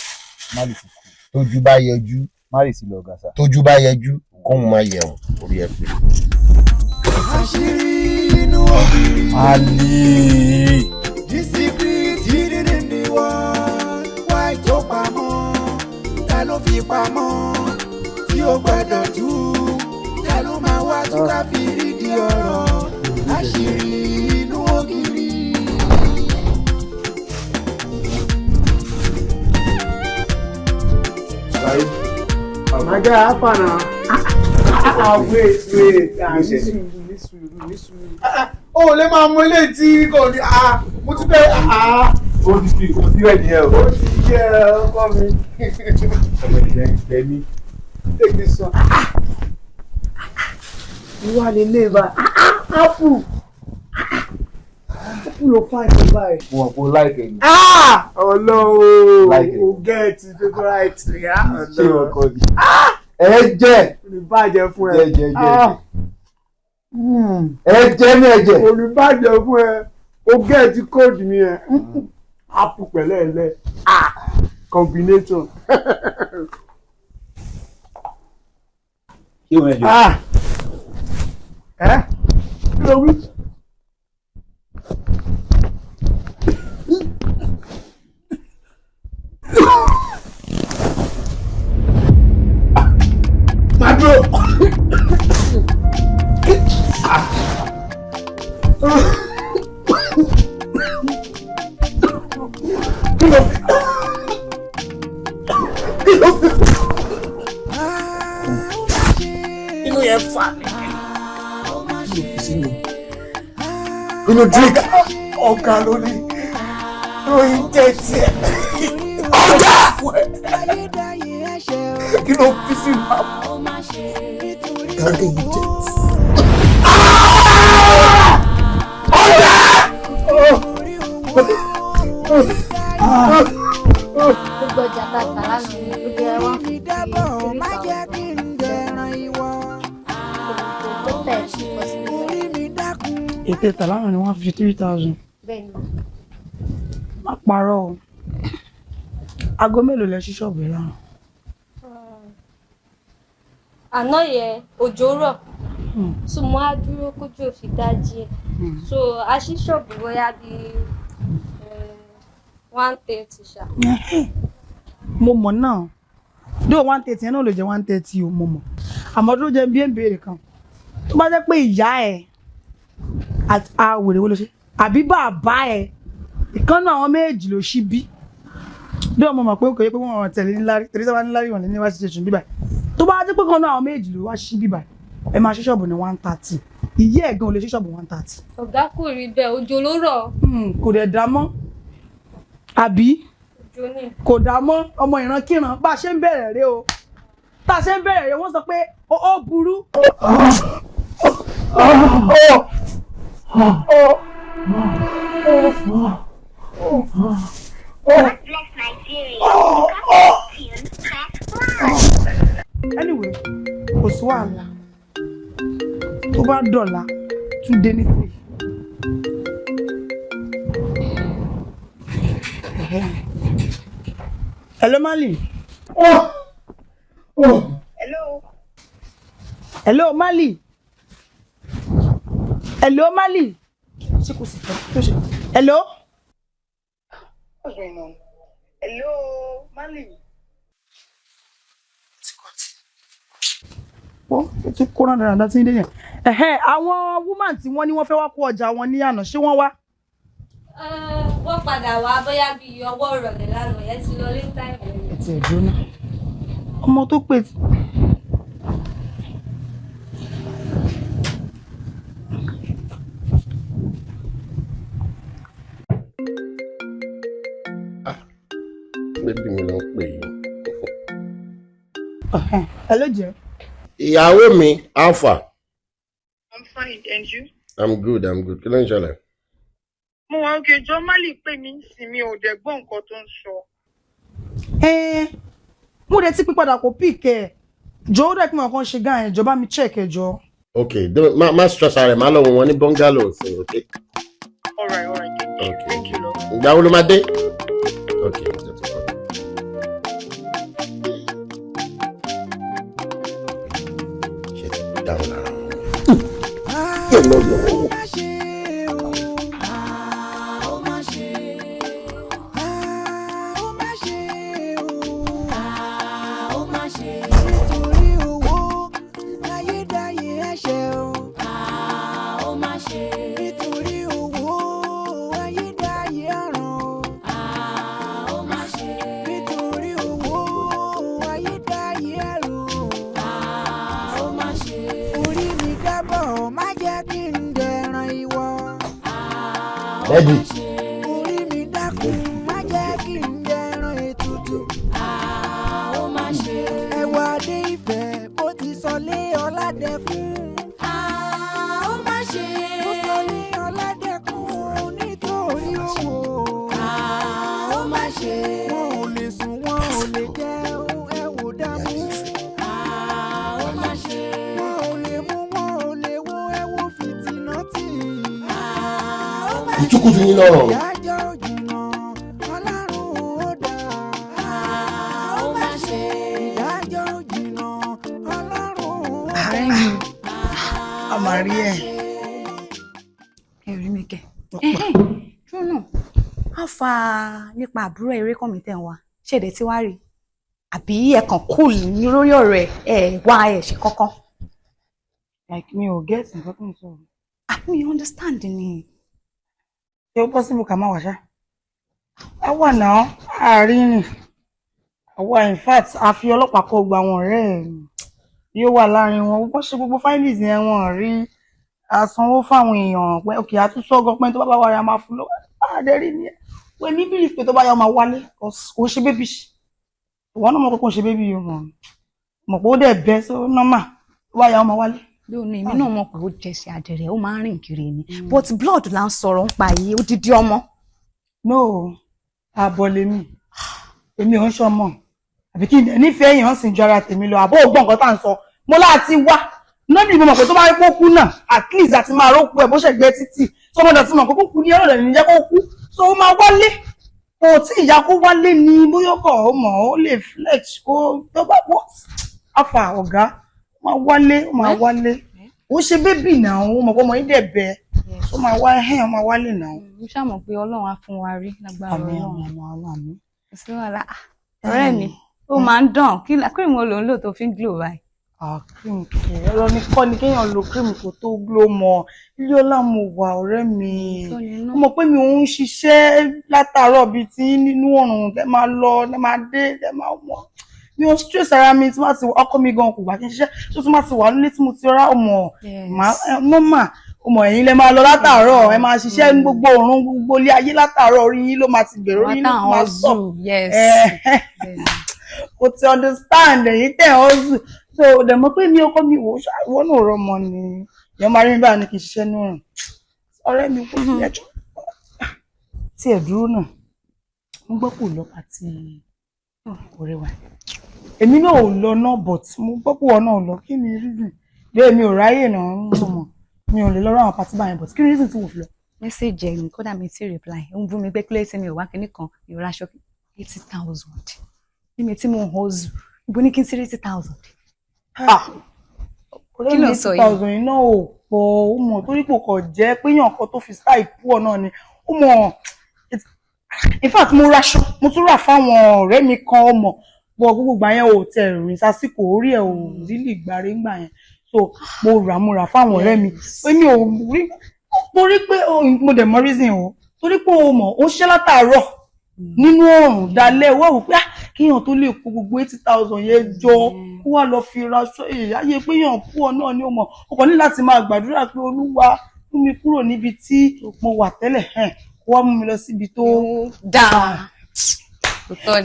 Mali ti kú. Tójú bá yẹjú. Mali ti lọ gàṣà. Tójú bá yẹjú. Kóhun máa yẹ̀wọ̀n. Orí ẹ pé. Àṣírí inú ògiri. Ali. The secret hidden in the world. Why tó pamọ́? Ta ló fi pamọ́? Tí ó gbọ́dọ̀ tú. Ta ló máa wá túká fi rídi ọ̀rọ̀? Àṣírí inú ògiri. Maga hapana. Wait. O lè máa mú ilé tí kò ní mo ti fẹ́ ó ti fi ìkọsílẹ̀ nìyẹn o. Yeah, ọkọ mi. Ọmọ ìjẹ́ ní. Take this one. Ìwà lè lè bá. Apple. Apple ló fà ìṣe báyìí. Wọ́n kò like ẹni. Ọlọ́wọ́. O get favorite. Ṣé ọkọ mi? Ẹ jẹ́. Olùbàjẹ́ fún ẹ. Jẹ́. Ẹ jẹ́ ní ẹ̀jẹ̀. Olùbàjẹ́ fún ẹ. O get code mi ẹ. Apple pẹ̀lẹ́ ẹ̀lẹ́. Combination. Kí wọ́n ẹ jọ? Kí ló wí? Màdúró. Inú yẹn fà mí. Inú drink. Ọ̀gá ló ní. Lóyún jẹ́ tiẹ̀. Ọ̀gá! Kí ló fi sí máa mú? Gàgé yìí jẹ́. Ọ̀gá! Gbogbo ọjà tá a tà lánàá ni ó jẹ́ wọ́n fi ètè tà lánàá ni 153,000. Bẹ́ẹ̀ni. Má parọ́ o. Aago mélòó lẹ ṣí ṣọ́ọ̀bù yẹn lánàá? Àná yẹn òjò rọ̀. So mo á dúró kójú òfin dájí ẹ̀. So a ṣí ṣọ́ọ̀bù bóyá bíi 1:30 ṣá. Mo mọ̀ náà. Dó 1:30 yẹn náà lè jẹ́ 1:30 o mo mọ̀. Àmọ́ tó jẹ́ bí èbèrè kan. Tó bá jẹ́ pé ìyá ẹ̀ àti àwèrè wo ló ṣe àbí bàbá ẹ̀ ìkan náà àwọn méjì ló ṣí bí. Dó mo mọ̀ pé ó kò yẹ pé wọ́n tẹ̀lé nílárí torí sábà nílárí wọn ní wá sí ṣẹ̀ṣùn bíbà. Tó bá jẹ́ pé kan náà àwọn méjì ló wá ṣí bíbà ẹ máa ṣí ṣọ́ọ̀bù ní 1:30. Ìyá ẹ̀ gan ò lè ṣí ṣọ́ọ̀bù 1:30. Ọ̀gá kò rí bẹ́ẹ̀ òjò ló rọ̀. Kò dẹ̀ dá mọ́. Àbí kò dá mọ́ ọmọ ìrankíran bá a ṣe ń bẹ̀rẹ̀ rẹ o tá a ṣe ń bẹ̀rẹ̀ rẹ wọ́n sọ pé ó burú. Anyway kò sí wàhálà tó bá dọ̀la tún dé ní pé. Hello, Mali. Hello. Hello, Mali. Hello, Mali. Ṣé kò sí tó ṣe? Hello. What's going on? Hello, Mali. Wọ́n ti kó rán dáadáa tí ń dé yẹn. Àwọn woman tí wọ́n ní wọ́n fẹ́ wá kó ọjà wọn ní àná, ṣé wọ́n wá? Wọ́n padà wá bóyá bíi ọwọ́ ìrọ̀lẹ́ lánàá yẹn ti lọ lé táìmù. Ti ẹ̀ jóná. Ọmọ tó pè. Bébí mi ló ń pè yìí. Hello, Jẹ́. Ìyàwó mi, Alpha. I'm fine, and you? I'm good. Kí ló ń ṣẹlẹ̀? Mo wá òkè jọ Mali pè mí sí mi ò dẹ̀ gbọ́ nǹkan tó ń sọ. Mo dẹ̀ ti pípadà kò pìkẹ́ jọ ó dẹ̀ kí wọn kan ṣe gan ẹ̀ jọba mi check ẹ̀ jọ. Okay, má stress ara ẹ̀ má lọ wọn ní bungalow sí, okay? All right, thank you, Lord. Ìgbà wo ló máa dé? Okay, that's okay. Ṣé dáhùn lára wọn? Yẹ lọ́wọ́. Ready. wò ó má ṣe wọn ò lè sùn wọn ò lè jẹ ẹ wò dààmú ó má ṣe wọn ò lè mú wọn ò lè wo ẹ wò fìtínà tì ó má ṣe ìtukùtù yín lọ́rọ̀ ìdájọ́ òjìnà ọlọ́run ó dá ó má ṣe ìdájọ́ òjìnà ọlọ́run ó dá. ààrẹ mi ọmọ rí ẹ. ẹ̀rí mi kẹ̀. ṣé náà á fa nípa àbúrò Irekanmi tẹ̀ ń wá ṣèdè tí wàá rí àbí ẹ̀kàn cool ní lórí ọ̀rọ̀ ẹ̀ wá ẹ̀ ṣe kankan. like mi ò get nǹkan tó ń sọ. mi understand ni. ṣé ó possible ká má wá ṣá. a wà náà àárín ni àwa in fact a fi ọlọ́pàá kó gba àwọn ọ̀rẹ́ ẹ̀ yóò wà láàrin wọn wọ́n ṣe gbogbo findings yẹn wọ́n rí àsanwó fáwọn èèyàn pé òkè àtúnṣọ́gọ́ pé tó bá bá wà rẹ̀ máa fún lọ́wọ́ àdẹ́rì ni wọ́n ní bíi pé tó bá yà máa wálé kò ṣe bébì ìwọ náà mọ̀ pé kò ṣe bébì yìí mọ̀ pé ó dẹ̀ bẹ́ sọ nọ́mà tó bá yà máa wálé. lónìí èmi náà mọ̀ pé ó jẹ̀sẹ̀ àdẹ̀rẹ̀ ó máa ń rìn kiri ni but blood là ń sọ̀rọ̀ ń pa yìí odidi ọmọ. no àbọ̀ lèmi èmi ò ń ṣọmọ àbí kí nífẹ̀ẹ́ èèyàn sì ń jọra tèmi lọ àbó ògbọ́n nǹkan tá à ń sọ mo láti wá lónìí mo mọ̀ pé tó bá rí pé ó kú náà at least àti máa rókù ẹ̀ bó ṣe gbé títì tó mọ̀ dọ̀tí mọ̀ pé kó kú ní ọ̀rọ̀ ní jẹ́ kó kú so ó máa wálé kò tí ìyá kó wálé ní bóyá kọ̀ ó mọ̀ ó lè flex kó tó bá bọ́ àfà ọ̀gá ó máa wálé ó ṣe bébì náà ó mọ̀ pé ọmọ yín dẹ̀ bẹ́ẹ̀ ó máa wá ó máa wálé náà. mo ṣàmọ̀ pé Ọlọ́run á fún wa rí lágbára Ọlọ́run sí wàhálà ọ̀rẹ́ mi ó máa ń dàn kí cream wo ló ń lò tó fi ń glow báyìí. Cream kẹ̀ ẹ̀rọ ní kọ́ ni kéèyàn lo cream kó tó glow mọ́ ilé ọlá mo wà ọ̀rẹ́ mi ó mọ̀ pé mi ò ń ṣiṣẹ́ látàárọ̀ bíi ti nínú ọ̀run tẹ́ máa lọ tẹ́ máa dé tẹ́ máa wọ̀ mi ò stress ara mi tí wọ́n ti ọkọ mi gan kò gbà kí n ṣiṣẹ́ tó tún máa ti wà nílé tí mo ti rá ọmọ mọ́mà ọmọ ẹ̀yin lẹ máa lọ látàárọ̀ ẹ máa ṣiṣẹ́ ní gbogbo ọ̀run gbogbo ilé ayé látàárọ̀ orí yín ló máa ti bẹ̀rẹ̀ orí yín ló máa sọ kò ti understand èyí tẹ̀ ọ́ zù so dẹ̀ mọ̀ pé mi ọkọ mi wò ó náà rọmọ ni ìyẹn máa rí mi báyìí ní kí n ṣiṣẹ́ ní ọ̀run ọ̀rẹ́ mi kò fi ẹjọ́ tí ẹ̀ dúró náà mo gbọ́ kò lọ àti ọ̀rẹ́ wa èmi náà ò lọ náà but mo gbọ́ pò ọ náà lọ kí ni reason bẹ́ẹ̀ mi ò ráyè náà mọ̀ mi ò lè lọ ráwọn pàtí báyìí but kí ni reason tí mo fi lọ. message ẹ̀ kódà mi ti reply ó ń bú mi pé kílẹ̀ tí mi ò wá kinní kan ìrora aṣọ 80,000 níbi tí mo ń hustle ibo ní kí n sí 80,000. kí ló sọ yìí 80,000 iná ò pọ̀ ó mọ̀ torí pò kọ̀ jẹ́ pé yàn kan tó fi style púọ̀ náà ni ó mọ̀ in fact mo raṣọ mo tún rà fáwọn ọ̀rẹ́ mi kan ọmọ bọ̀ gbogbo ìgbà yẹn ò tẹ̀ rìn sásìkò orí ẹ̀ ò rí lè gbàre ńgbà yẹn so mo rà fáwọn ọ̀rẹ́ mi pé mi ò rí torí pé mo dẹ̀ mọ̀ reason o torí pé o mọ̀ ó ṣẹ́ látàárọ̀ nínú ọ̀run dalẹ̀ wá wò pé kéèyàn tó lè kó gbogbo 80,000 yẹn jọ kó wá lọ fi raṣọ ayé pé èèyàn kú ọ náà ni ó mọ̀ o kàn ní láti máa gbàdúrà pé Olúwa mú mi kúrò níbi tí mo wà tẹ́lẹ̀ kó wá mú mi lọ síbi tó dáa.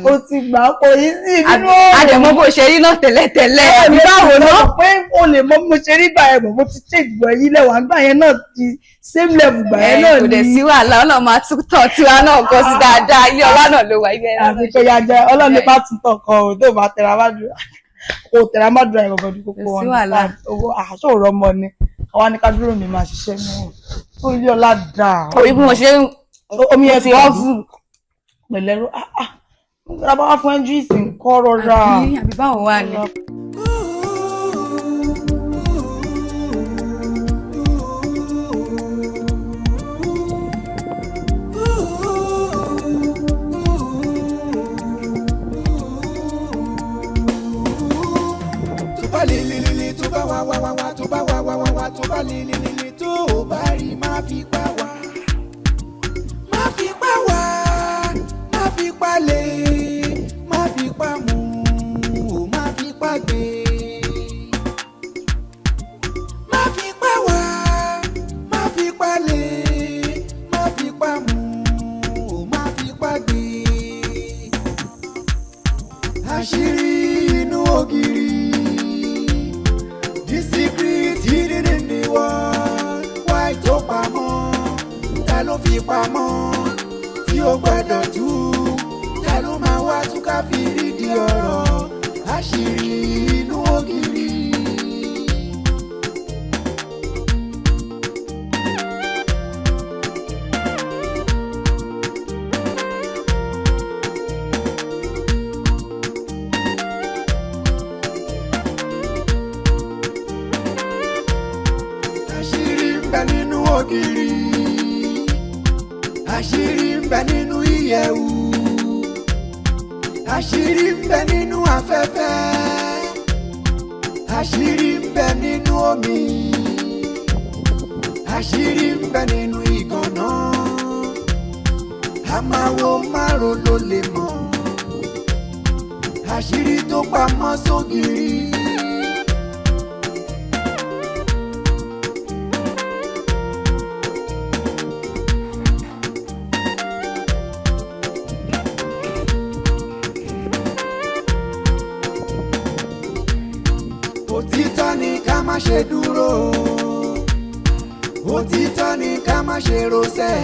O ti gbà kò yí sí nínú ọ̀run. Àdèmọ́ bó ṣe rí náà tẹ́lẹ̀tẹ́lẹ̀ àbí báwo náà. Pé o lè mọ mo ṣe rí gbà yẹn bọ̀ mo ti ṣe ìgbọ̀ yìí lẹ́wà gbà yẹn náà ti same level gbà yẹn náà ni. Kò dẹ̀ sí wàhálà Ọlọ́run máa tún tọ̀ tiwa náà gọ́ sí dáadáa ilé ọlá náà ló wà ibẹ̀ náà. Àfi pé ya jẹ Ọlọ́run nípa tún tọ̀ kan ò tó bá tẹ̀ra má dùn kò tẹ̀ra má dùn àìrọ̀bọ̀ ní kókó wọn. Owó àṣọ òrọ̀ ọmọ ni àwa ní ká dúró mi máa ṣiṣẹ́ náà. Ó ilé ọlá dáa. Orí bí mo ṣe omi ẹ̀ ti ọ́fù pẹ̀lẹ́rú Gbọ́dọ̀ bá wá fún ẹ́ńjú ìsìn kọ́ rọra. Àbí báwo wà ní? Tó bá lè tó bá wá tó bá wá tó bá lè tó ò bá rí má fi pa wá. Má fi pa wá, má fi pa lè. Asiri Inu Ogiri, the secret hidden in the wall. Why tó pamọ́, ta ló fi pamọ́? ó gbọ́dọ̀ tú ta ló máa wá tú ká fi rídìí ọ̀rọ̀ àṣírí inú ògiri. Àṣírí ń bẹ nínú ògiri, àṣírí ń bẹ nínú ìyẹ̀wù, àṣírí ń bẹ nínú afẹ́fẹ́, àṣírí ń bẹ nínú omi, àṣírí ń bẹ nínú ìgànná, àmàwo márò ló lè mọ̀ àṣírí tó pamọ́ sógiri. Òtítọ́ ni ká má ṣe dúró, òtítọ́ ni ká má ṣe rọsẹ̀,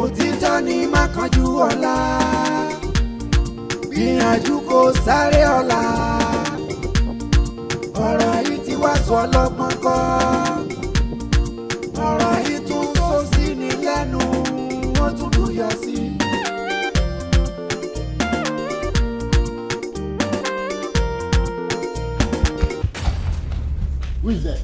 òtítọ́ ni má kánjú ọ̀la, gbìyànjú kó sáré ọ̀la. Ọ̀rọ̀ yìí ti wá sọ ọlọ́gbọ́n kọ́, ọ̀rọ̀ yìí tún sọ sí ni lẹ́nu, wọ́n tún dùn yọ sí. Who is that?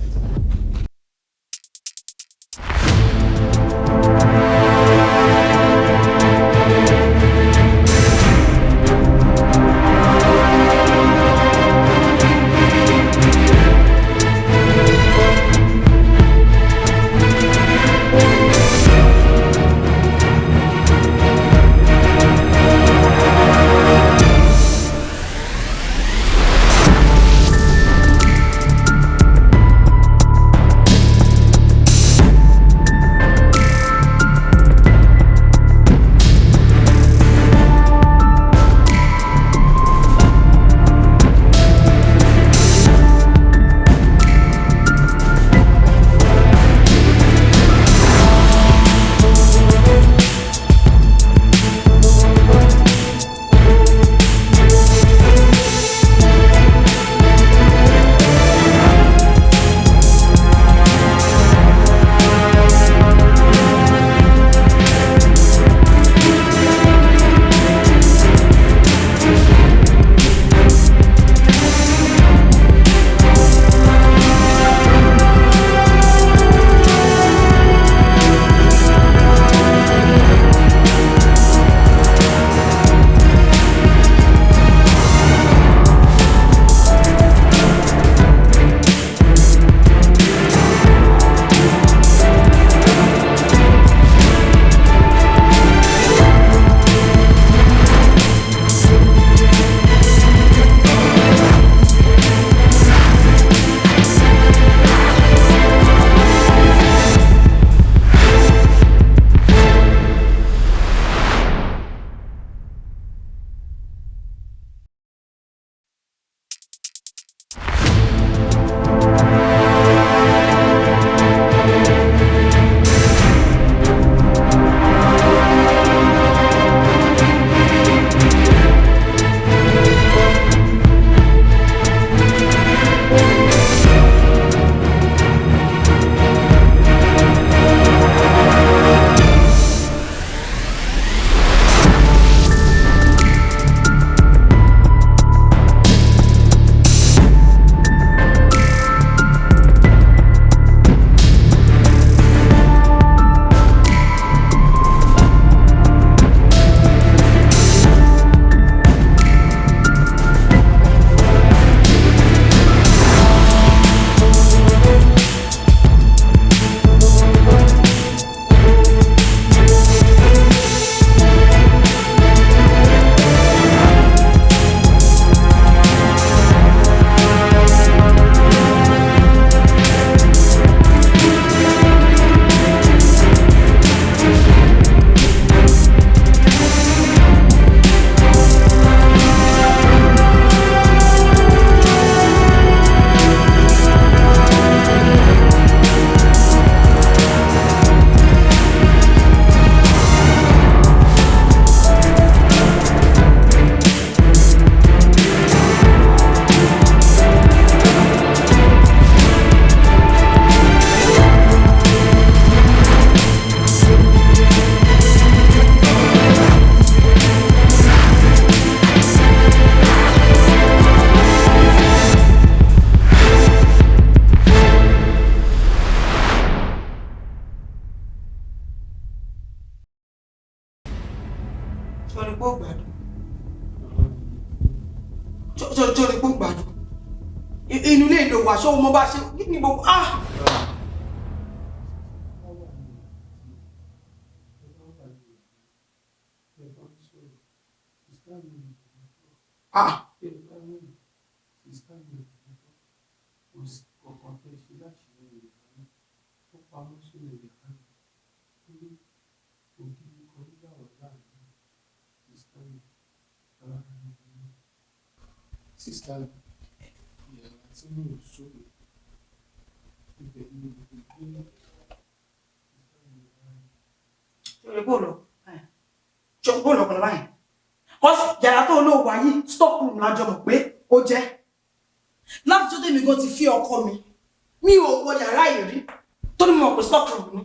Sori pé ó gbádùn. Sori pé ó gbádùn. Inú ilé ìlò wà ṣọ́ ọmọ bá ṣe ní gbogbo. Sister, yeah, that's a new story. Ṣọ̀gbọ́n lọ́pọ̀lọpọ̀ báyìí. Kọ́sì yàrá tó olóòwò ayé stop room lájọ mọ̀ pé ó jẹ́. Láti tó tèmi gan ti fi ọkọ mi. Mi ò wọ yàrá ìrí. Tó ní mọ̀ pé stop room ni.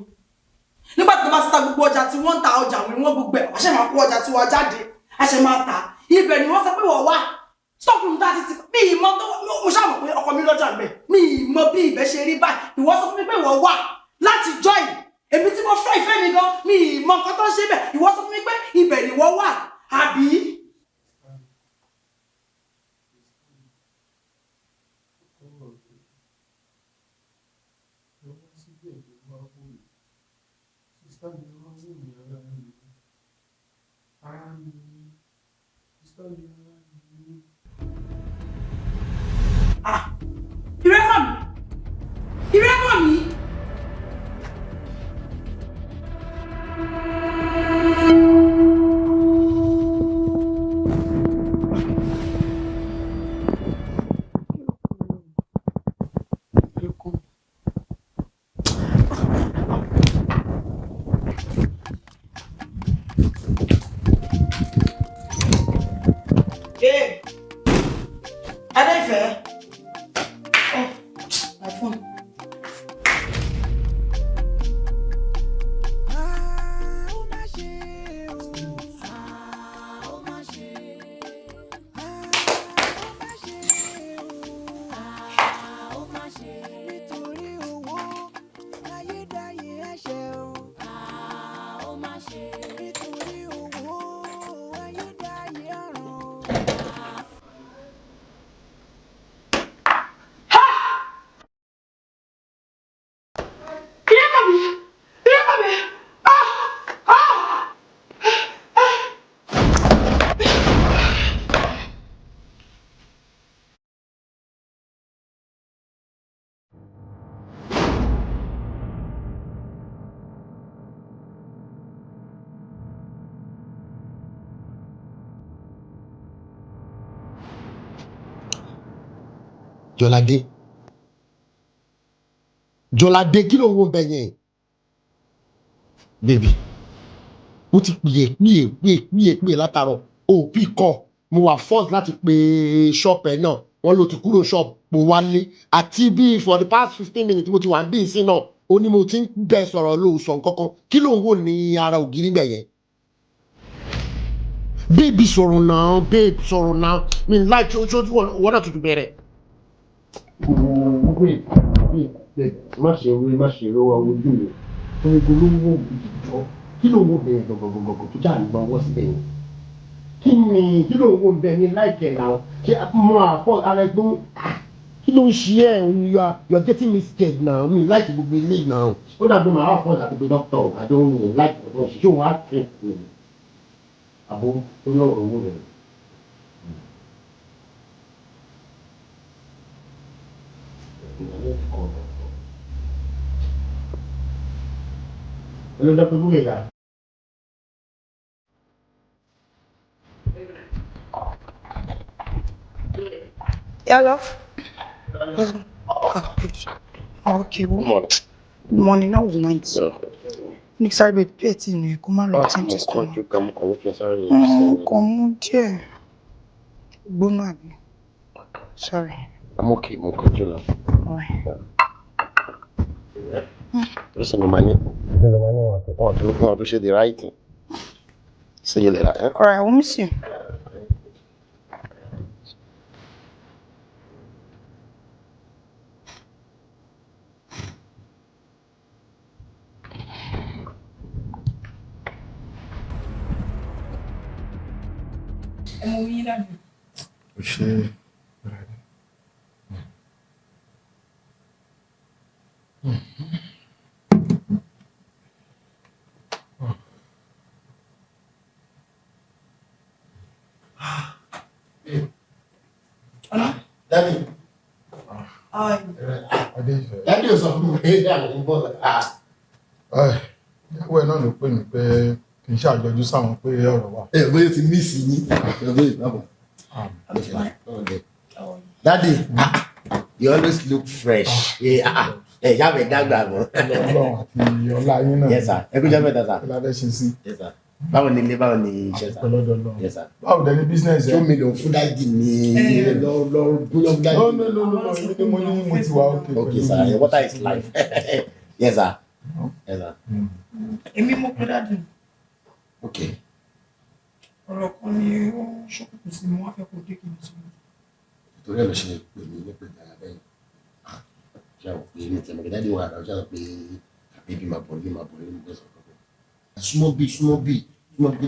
Nígbà tí wọ́n bá síta gbogbo ọjà tí wọ́n ń ta ọjà wọ́n gbogbo ẹ̀. Àṣẹ máa kó ọjà tí wọ́n jáde. Àṣẹ máa tà. Ibẹ̀ ni wọ́n sọ pé wọ́n wá. Stop room tá a ti mi ìmọ̀ tó mo ṣàmọ̀ pé ọkọ mi lọ́jà gbẹ̀. Mi ìmọ̀ bí ibẹ̀ ṣe rí báyìí. Ìwọ sọ fún mi pé wọ́n wà láti join. Èmi tí mo fẹ́ ìfẹ́ mi gan mi ìmọ̀ nǹkan tó ń ṣe bẹ̀. Ìwọ sọ fún mi pé ibẹ̀ ni wọ́n wà. Àbí? Irekanmi. Jọládé kí ló ń wo bẹ yẹn bébì mo ti pè látàárọ̀ òbí kọ mo wà force láti pe ṣọ́ọ̀pù ẹ̀ náà wọ́n ló ti kúrò ṣọ́ọ̀pù mo wá lé àti bí for the past 15 minutes mo ti wà bí ìsìn náà ó ní mo ti ń bẹ sọ̀rọ̀ lóòsàn kankan kí ló ń wò ní ara ògiri bẹ̀ yẹn. Baby sọ̀rọ̀ náà babe sọ̀rọ̀ náà mi láì tí wọ́n náà tuntun bẹ̀rẹ̀. Má ṣe orí má ṣe lọ́wọ́ ojú mi fún egun ló ń wò ìjọ kí ló ń wò bẹ̀rẹ̀ gọ̀gọ̀gọ̀gọ̀ tó jà nígbà wọ́n síbẹ̀ yẹn kí ló ń wò bẹ̀rẹ̀ ní láìpẹ́ náà ṣé mo àfọ ara ẹgbẹ́ kí ló ń ṣe ẹ̀ you are getting me scared now mi láìpẹ́ gbogbo ilé náà ó dàbí màá wà fún àti pé dókítà àdéhùn mi láìpẹ́ ọ̀dọ́ ṣé òun á fẹ́ mi àbó tó yọ ọ̀rọ̀ owó rẹ̀. Hello, Dr. Bugega. Yeah, love. Okay, good morning. Good morning, now was night. Nick, sorry, babe, petty, no, come on, let's change this one. Come here. Bono, sorry. I'm okay, I'm okay, love. Alright. Listen, no money. Oh, to look how to say the right thing. See you later, eh? Alright, I will miss you. ẹ mọ yín dájú. O ṣe. Daddy. Daddy ò sọ fún mi pé àwọn ń bọ̀. Ìyàwó ẹ̀ náà ló pè mí pé kì í ṣàjọjú sáwọn pé ọ̀rọ̀ wà. Bóyá ti mí sí yín. Daddy, you always look fresh. Ìyá mi dàgbà mọ́. Ọlọ́run àti ọlá yín náà. Yes sir. Ẹ kú jẹ́ mẹ́ta sir. Kí la fẹ́ ṣe sí? Yes sir. Báwo ni ilé báwo ni iṣẹ́ sir? Yes sir. Báwo dẹ̀ ni business ẹ̀? 2 million fún dájì ni lọ búyọ́ fún dájì. No, èmi mo ní mo ti wá òkè. Okay sir, water is life. Yes sir. Yes sir. Èmi mọ̀ pé dájú. Okay. Ọ̀rọ̀ kan ni ó ṣọ́kùnkùn sí mi, wọ́n á fẹ́ kó dé kí n sọ. Torí ẹ̀ ló ṣe pè mí ní pé dára bẹ́ẹ̀. Ṣé àwọn pé ní tẹ̀mọ̀ kí dájú wà rà ọjọ́ pé àbí bí máa bọ̀ ní máa bọ̀ ní ìgbésẹ̀ kan. Súnmọ́ bí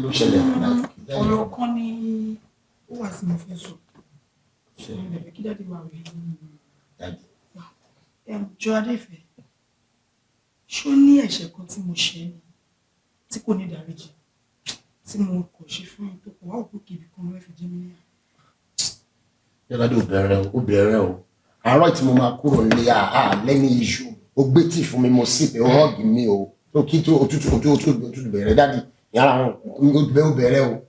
ló ṣẹlẹ̀. Ọ̀rọ̀ kan ni ó wà sí mo fẹ́ sọ. Ṣé ìrẹ̀lẹ̀ kí dájú wà rí? Jọ Adéfẹ́, ṣó ní ẹ̀ṣẹ̀ kan tí mo ṣe ni tí kò ní ìdáríjì tí mo kò ṣe fún ẹ tó kọ wá òkú kìbì kan ló fi jẹ́ mi níyà. Yọ́ládé ó bẹ̀rẹ̀ o. Àárọ̀ tí mo máa kúrò ní lẹ́ni iṣu, ó gbé tí fún mi mo sì pé ó họ́ọ̀gì mi o. Ó kí tó òtútù bẹ̀rẹ̀ dáàdì. Yàrá wọn ó bẹ̀rẹ̀ o.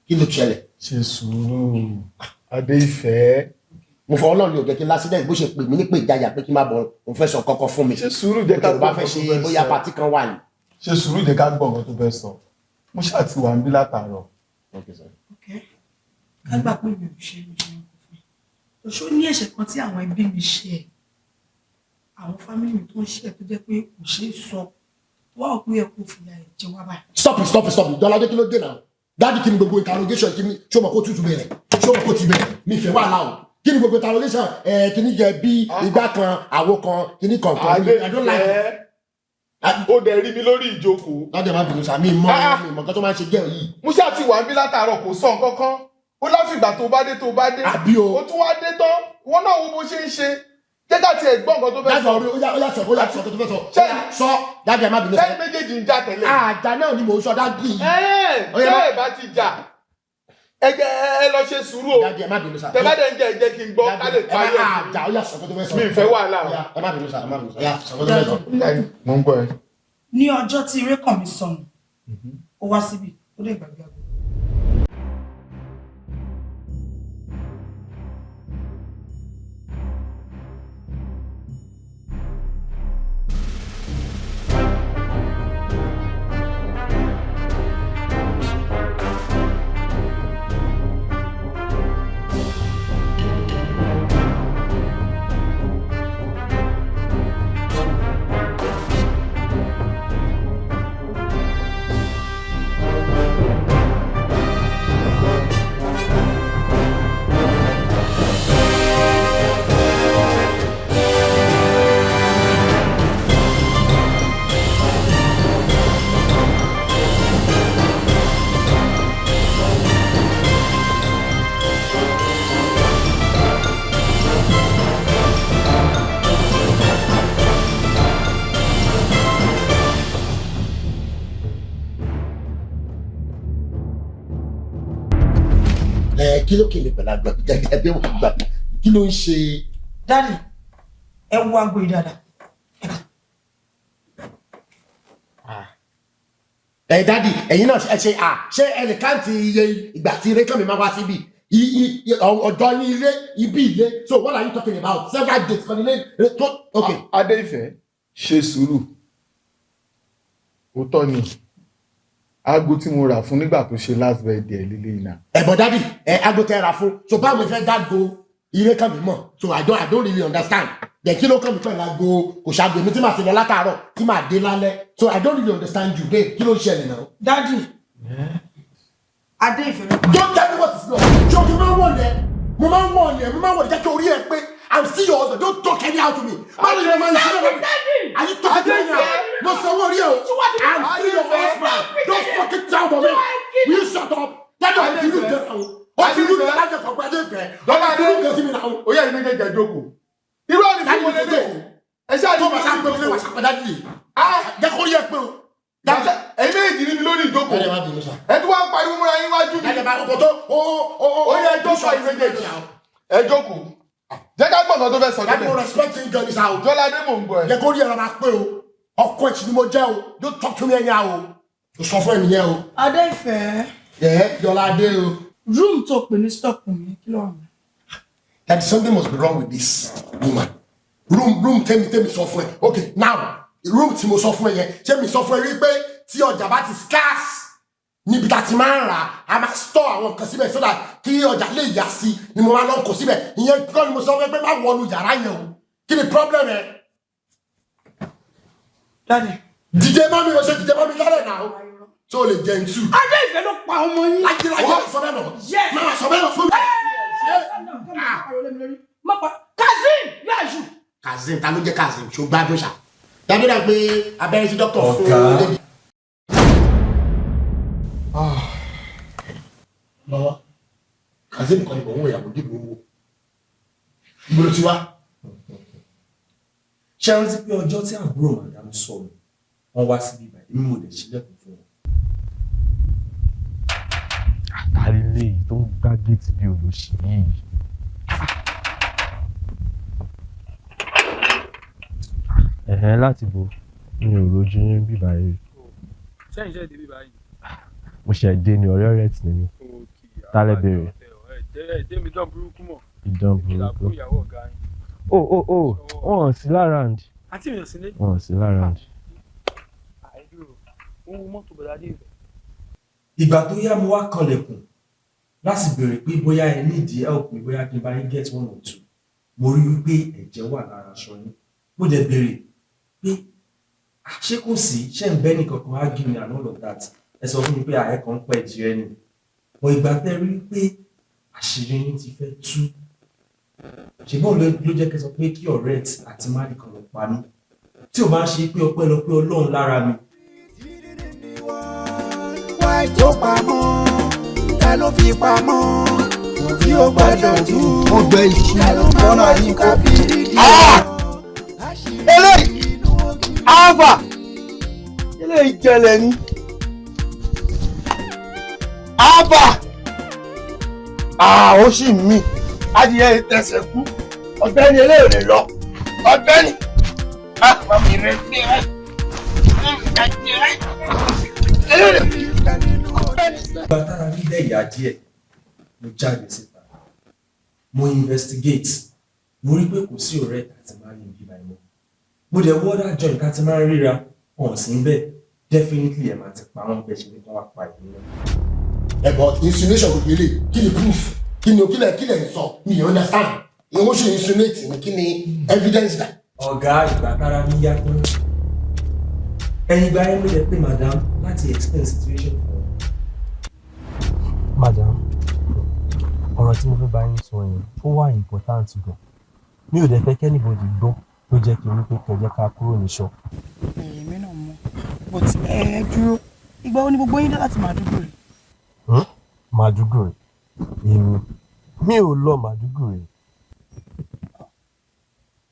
Kí ló ṣẹlẹ̀? Ṣe sùúrù. Adéfẹ́. Mo fọ Ọlọ́run ní òjẹ́ kí lásìdẹ̀ bó ṣe pè mí ní pé ìjayà pé kí n má bọ̀ òun fẹ́ sọ kọ́kọ́ fún mi. Ṣe sùúrù jẹ́ ká gbọ́ bá fẹ́ ṣe bóyá pàtí kan wà ní. Ṣe sùúrù jẹ́ ká gbọ́ nǹkan tó fẹ́ sọ. Mo ṣáà ti wà ń bí látàárọ̀. Ká gbà pé mi ò ṣe mo ṣe ọkọ fún ẹ. Ṣó ní ẹ̀ṣẹ̀ kan tí àwọn ẹbí mi ṣe ẹ̀, àwọn fámìlì mi tó ń ṣe ẹ̀ tó jẹ́ pé kò ṣeé sọ wá òkú yẹ kó fìyà ẹ̀ jẹ wá báyìí. Stop. Dọ́ládé kí ló dé náà? Dáàdì kí ni gbogbo interrogation kí ni ṣó mọ̀ kó tútù bẹ̀rẹ̀? Ṣó mọ̀ kó ti bẹ̀rẹ̀? Mi fẹ́ wà láwọn. Kí ni gbogbo interrogation kí ni jẹ bí ìgbà kan àwo kan kí ni kankan? Ó dẹ̀ rí mi lórí ìjókòó. Lọ́dẹ̀ máa bìnú sàmì mọ́ nǹkan tó máa ń ṣe jẹ́ yìí. Mo ṣáà ti wà ń bí látàárọ̀ kò sọ nǹkan kan. Ó láfìgbà tó bá dé. Àbí o. Ó tún wá dé tán. Wọ́n náà wo bó ṣe ń ṣe. Jẹ́ ká tiẹ̀ gbọ́ nǹkan tó fẹ́ sọ. Ó yà sọ tó fẹ́ sọ. Sọ dáàdì ẹ̀ má bìnú. Ṣé méjèèjì ń jà tẹ́lẹ̀? Àjà náà ni mò ń sọ dáàdì. Ṣé ẹ̀ bá ti jà? Ẹ lọ ṣe sùúrù o. Dáàdì ẹ̀ má bìnú sà. Tẹ bá dẹ̀ ń jẹ́ kí n gbọ́ ká lè parí ẹ̀. Àjà ó yà sọ tó fẹ́ sọ. Mi ì fẹ́ wàhálà o. Ẹ má bìnú sà. Sọ tó fẹ́ sọ. Mo ń gbọ́ ẹ. Ní ọjọ́ tí Irékànmí sọnù, ó wá síbi, ó dé gbàgbé àgbo. Kí ló kèlè pẹ̀lú àgbà jẹjẹrẹ wọn gbà kí ló ń ṣe. Dáàdì, ẹ wo aago yìí dáadáa. Dáàdì ẹ̀yin náà ṣe ẹnìkan ti iye ìgbà tí Irékànmí máa wá síbi ọjọ́ ní ilé ibi ilé so what are you talking about several days kan ilé tó ok. Adéfẹ́ ṣe sùúrù òótọ́ ni aago tí mo rà fún nígbà tó ṣe last birthday lílé iná. Ẹ̀bọ̀ dáàdì aago tẹ́ ra fún so báwo fẹ́ dáàgò Irékànmí mọ̀ so I don't really understand dẹ̀ kí ló kàn mí pẹ̀lú aago kò ṣàgbé mi tí màá ti lọ látàárọ̀ tí màá dé lálẹ́ so I don't really understand you babe kí ló ń ṣẹlẹ̀ náà. Dáàdì, Adéfẹ́. Don't tell me what is wrong. Jọ mo máa ń wọ̀ ọ́ jẹ́ kí orí ẹ pé I'm still your husband don't talk anyhow to me. Báwo ni mo máa ń ṣe lọ́wọ́ mi? Are you talking to me now? Mo sọ owó orí ẹ o. I'm still your husband don't fucking tell me. Will you shut up? That's what you do. What you Dọ́là dé ó yẹ ìmẹ́jẹ jẹ jókòó. Irú ọ̀nì fún wọn lélẹ̀. Ẹ ṣáà ní Tó bá sá pé mi lè wà sàpẹ́dá dìde. Jẹ́ kó yẹ pé o. Ẹ̀yin méjì ní mi lórí ìjókòó. Ẹ tún wá ń pariwo múra yín wájú mi. Ó yẹ ẹjọ́ sọ ìmẹ́jẹ̀jì. Ẹ jókòó. Jẹ́ ká gbọ̀ngàn tó fẹ́ sọ níbẹ̀. Mo respect you gan isa o. Dọ́là dé mò ń gbọ́ ẹ. Jẹ́ kó rí ẹ̀rọ máa pé o. Ọkọ ẹ̀chì ni mo jẹ́ o. Don't talk to me anyhow o. O sọ fún ẹ̀mí yẹn o. Adé ìfẹ́. Dọ́là dé o. Room tó pè ní stop mi kí ló wà mí. That something must be wrong with this woman. Room tẹ́mi sọ fún ẹ. Okay, now room tí mo sọ fún ẹ yẹn ṣé mi sọ fún ẹ rí pé tí ọjà bá ti scarce níbi tá ti máa ń rà á máa store àwọn nǹkan síbẹ̀ so that kí ọjà lè yá sí ni mo máa lọ kó síbẹ̀ ìyẹn kọ́ ni mo sọ fún ẹ pé má wọnú yàrá yẹn o kí ni problem ẹ. Daddy. Dìde má mi lọ ṣe dìde má mi lálẹ́ náà tó lè jẹun tù. Adé ìfẹ́ ló pa ọmọ yín. Láyé sọ bẹ́ẹ̀ náà. Máa sọ bẹ́ẹ̀ náà fún mi. Kazeem yáàjù. Kazeem ta ló jẹ́ Kazeem ṣó gbádùn ṣá. Dábìlà pé abẹ́rẹ́ tí dókítà fún David. Bàbá Kazeem kan ìbọn owó ìyàwó dìbò owó. Ìgbòho ti wá. Ṣé ẹ rántí pé ọjọ́ tí àbúrò màdàmú sọ̀rọ̀ wọ́n wá síbí ìbàdí mímú lè ṣílẹ̀kùn fún wọn. Àtàrí léyìí tó ń gbá géètì bí olóṣì yìí. Láti bo mi ò rojú ní bíbá yìí. Sẹ́yìn ṣe dé bíbá yìí. Mo ṣẹ̀ dé ní ọ̀rẹ́ rẹ̀ tì ní. Tálẹ̀ bèrè. Ẹ̀jẹ̀ mi dán burúkú mọ̀. Ìdán burúkú. Ìyàwó ọ̀gá yín. Wọ́n sí láràǹdì. Àǹtí mi ò sí lé. Wọ́n sí láràǹdì. Àìdúró, ó ń wo mọ́tò bọ̀dá dé ibẹ̀. Ìgbà tó yá mo wá kanlẹ̀kùn láti béèrè pé bóyá ẹ nídìí help mi bóyá kí n bá yín get 1 or 2. Mo rí wípé ẹ̀jẹ̀ wà lára aṣọ yín. Mo dẹ̀ béèrè pé ṣé kò sí ṣé ń bẹ́ nìkankan argue me and all of that. Ẹ sọ fún mi pé ààrẹ kan pẹ̀ jí ẹni. Mo ìgbà tẹ́ rí pé àṣírí yín ti fẹ́ tú. Ṣùgbọ́n ló jẹ́ kí n sọ pé kí ọ̀rẹ́ àti máàlì kan lọ pa mí. Tí ò bá ń ṣe pé ọpẹ́lọpẹ́ Ọlọ́run lára mi. Wáì tó pamọ́, ta ló fi pamọ́? Tí ó gbọ́dọ̀ tú, Mo gbẹ ìṣú ta ló máa lọ́nà wá yín ká kò fi fi. rí di Eléyìí! Alpha! Eléyìí jẹlẹ̀ ni. Alpha! Ó sì mí. Adìyẹ ìtẹ̀sẹ̀ kú. Ọ̀gbẹ́ni eléyìí lè lọ. Ọ̀gbẹ́ni! Màmí rẹ̀ ní ẹ̀. Ìgbà tára mi dẹ̀ yá díẹ̀, mo jáde síta. Mo investigate. Mo rí pé kò sí ọ̀rẹ́ àti máa ń bí báyìí mọ́. Mo dẹ̀ wọ́dà joint ká ti máa ń ríra hàn sí bẹ́ẹ̀. Definitely ẹ̀ máa ti pa wọ́n bẹ́ẹ̀ ṣe ní kí wọ́n pa ìlú náà. But insinuation gbogbo ilé kí ni proof kí ni kílẹ̀ sọ mi ò understand. Ìwọ́n ṣe insinuate ni kí ni evidence dà. Ọ̀gá ìgbà tára mi yá tán. Ẹ̀yin gba ẹ̀ ló yẹ pé madam láti explain situation fún ọ. Madam, ọ̀rọ̀ tí mo fẹ́ bá yín sọ yẹn ó wà important gan. Mi ò dẹ̀ fẹ́ kẹ́nìbọ̀dì gbọ́ ló jẹ́ kí n ní pé kẹjẹ́ ká kúrò ní ṣọ́ọ̀bù. Èmi náà mọ̀. But ẹ dúró. Ìgbà wo ni gbogbo yín dé láti Màdúgùrì? Màdúgùrì? Èmi. Mi ò lọ Màdúgùrì.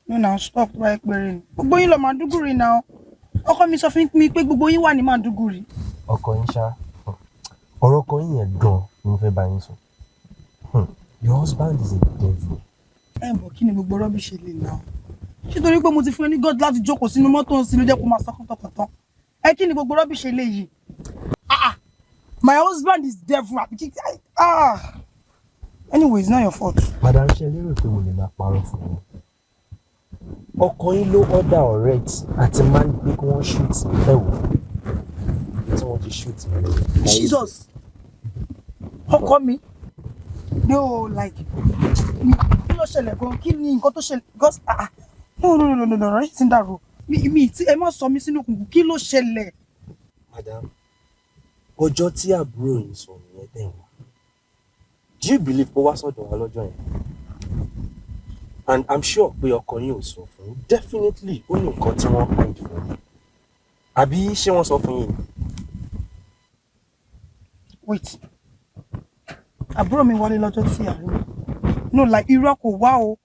No now stop right péré ni. Gbogbo yín lọ Màdúgùrì náà. Ọkọ mi sọ fún mi pé gbogbo yín wà ní Màdúgùrì. Ọkọ yín ṣá. Ọ̀rọ̀ ọkọ yín yẹn gan ni mo fẹ́ bá yín sọ. Your husband is a devil. Bọ̀ kí ni gbogbo rubbish lè náà? Ṣé torí pé mo ti fún ẹ ní God láti jókòó sínú mọ́tò sí ló jẹ́ kó máa sọ kọ́tọ̀kọ́tọ̀? Kí ni gbogbo rubbish lè yìí? My husband is devil. Anyway, it's not your fault. Madam, ṣe lérò pé mo lè máa parọ́ fún yín. Ọkọ yín ló order ọ̀rẹ́ àti máa ń gbé kí wọ́n shoot ẹ̀wọ̀ tí wọ́n ti shoot mi lẹ́yìn. Jesus! Ọkọ mi? No, like, kí ló ṣẹlẹ̀ gan? Kí ni nǹkan tó ṣẹlẹ̀? Because, no, right in that row. Mi tí ẹ má sọ mí sínú òkùnkùn, kí ló ṣẹlẹ̀? Madam, ọjọ́ tí àbúrò yín sọ nìyẹn tẹ̀ wá. Do you believe pé wá sọ́dọ̀ wa lọ́jọ́ yẹn? And I'm sure pé ọkọ yín ò sọ fún yín. Definitely ó ní nǹkan tí wọ́n hide fún yín. Àbí ṣé wọ́n sọ fún yín? Wait. Àbúrò mi wálé lọ́jọ́ tí a rí. no like irọ́ kò wá o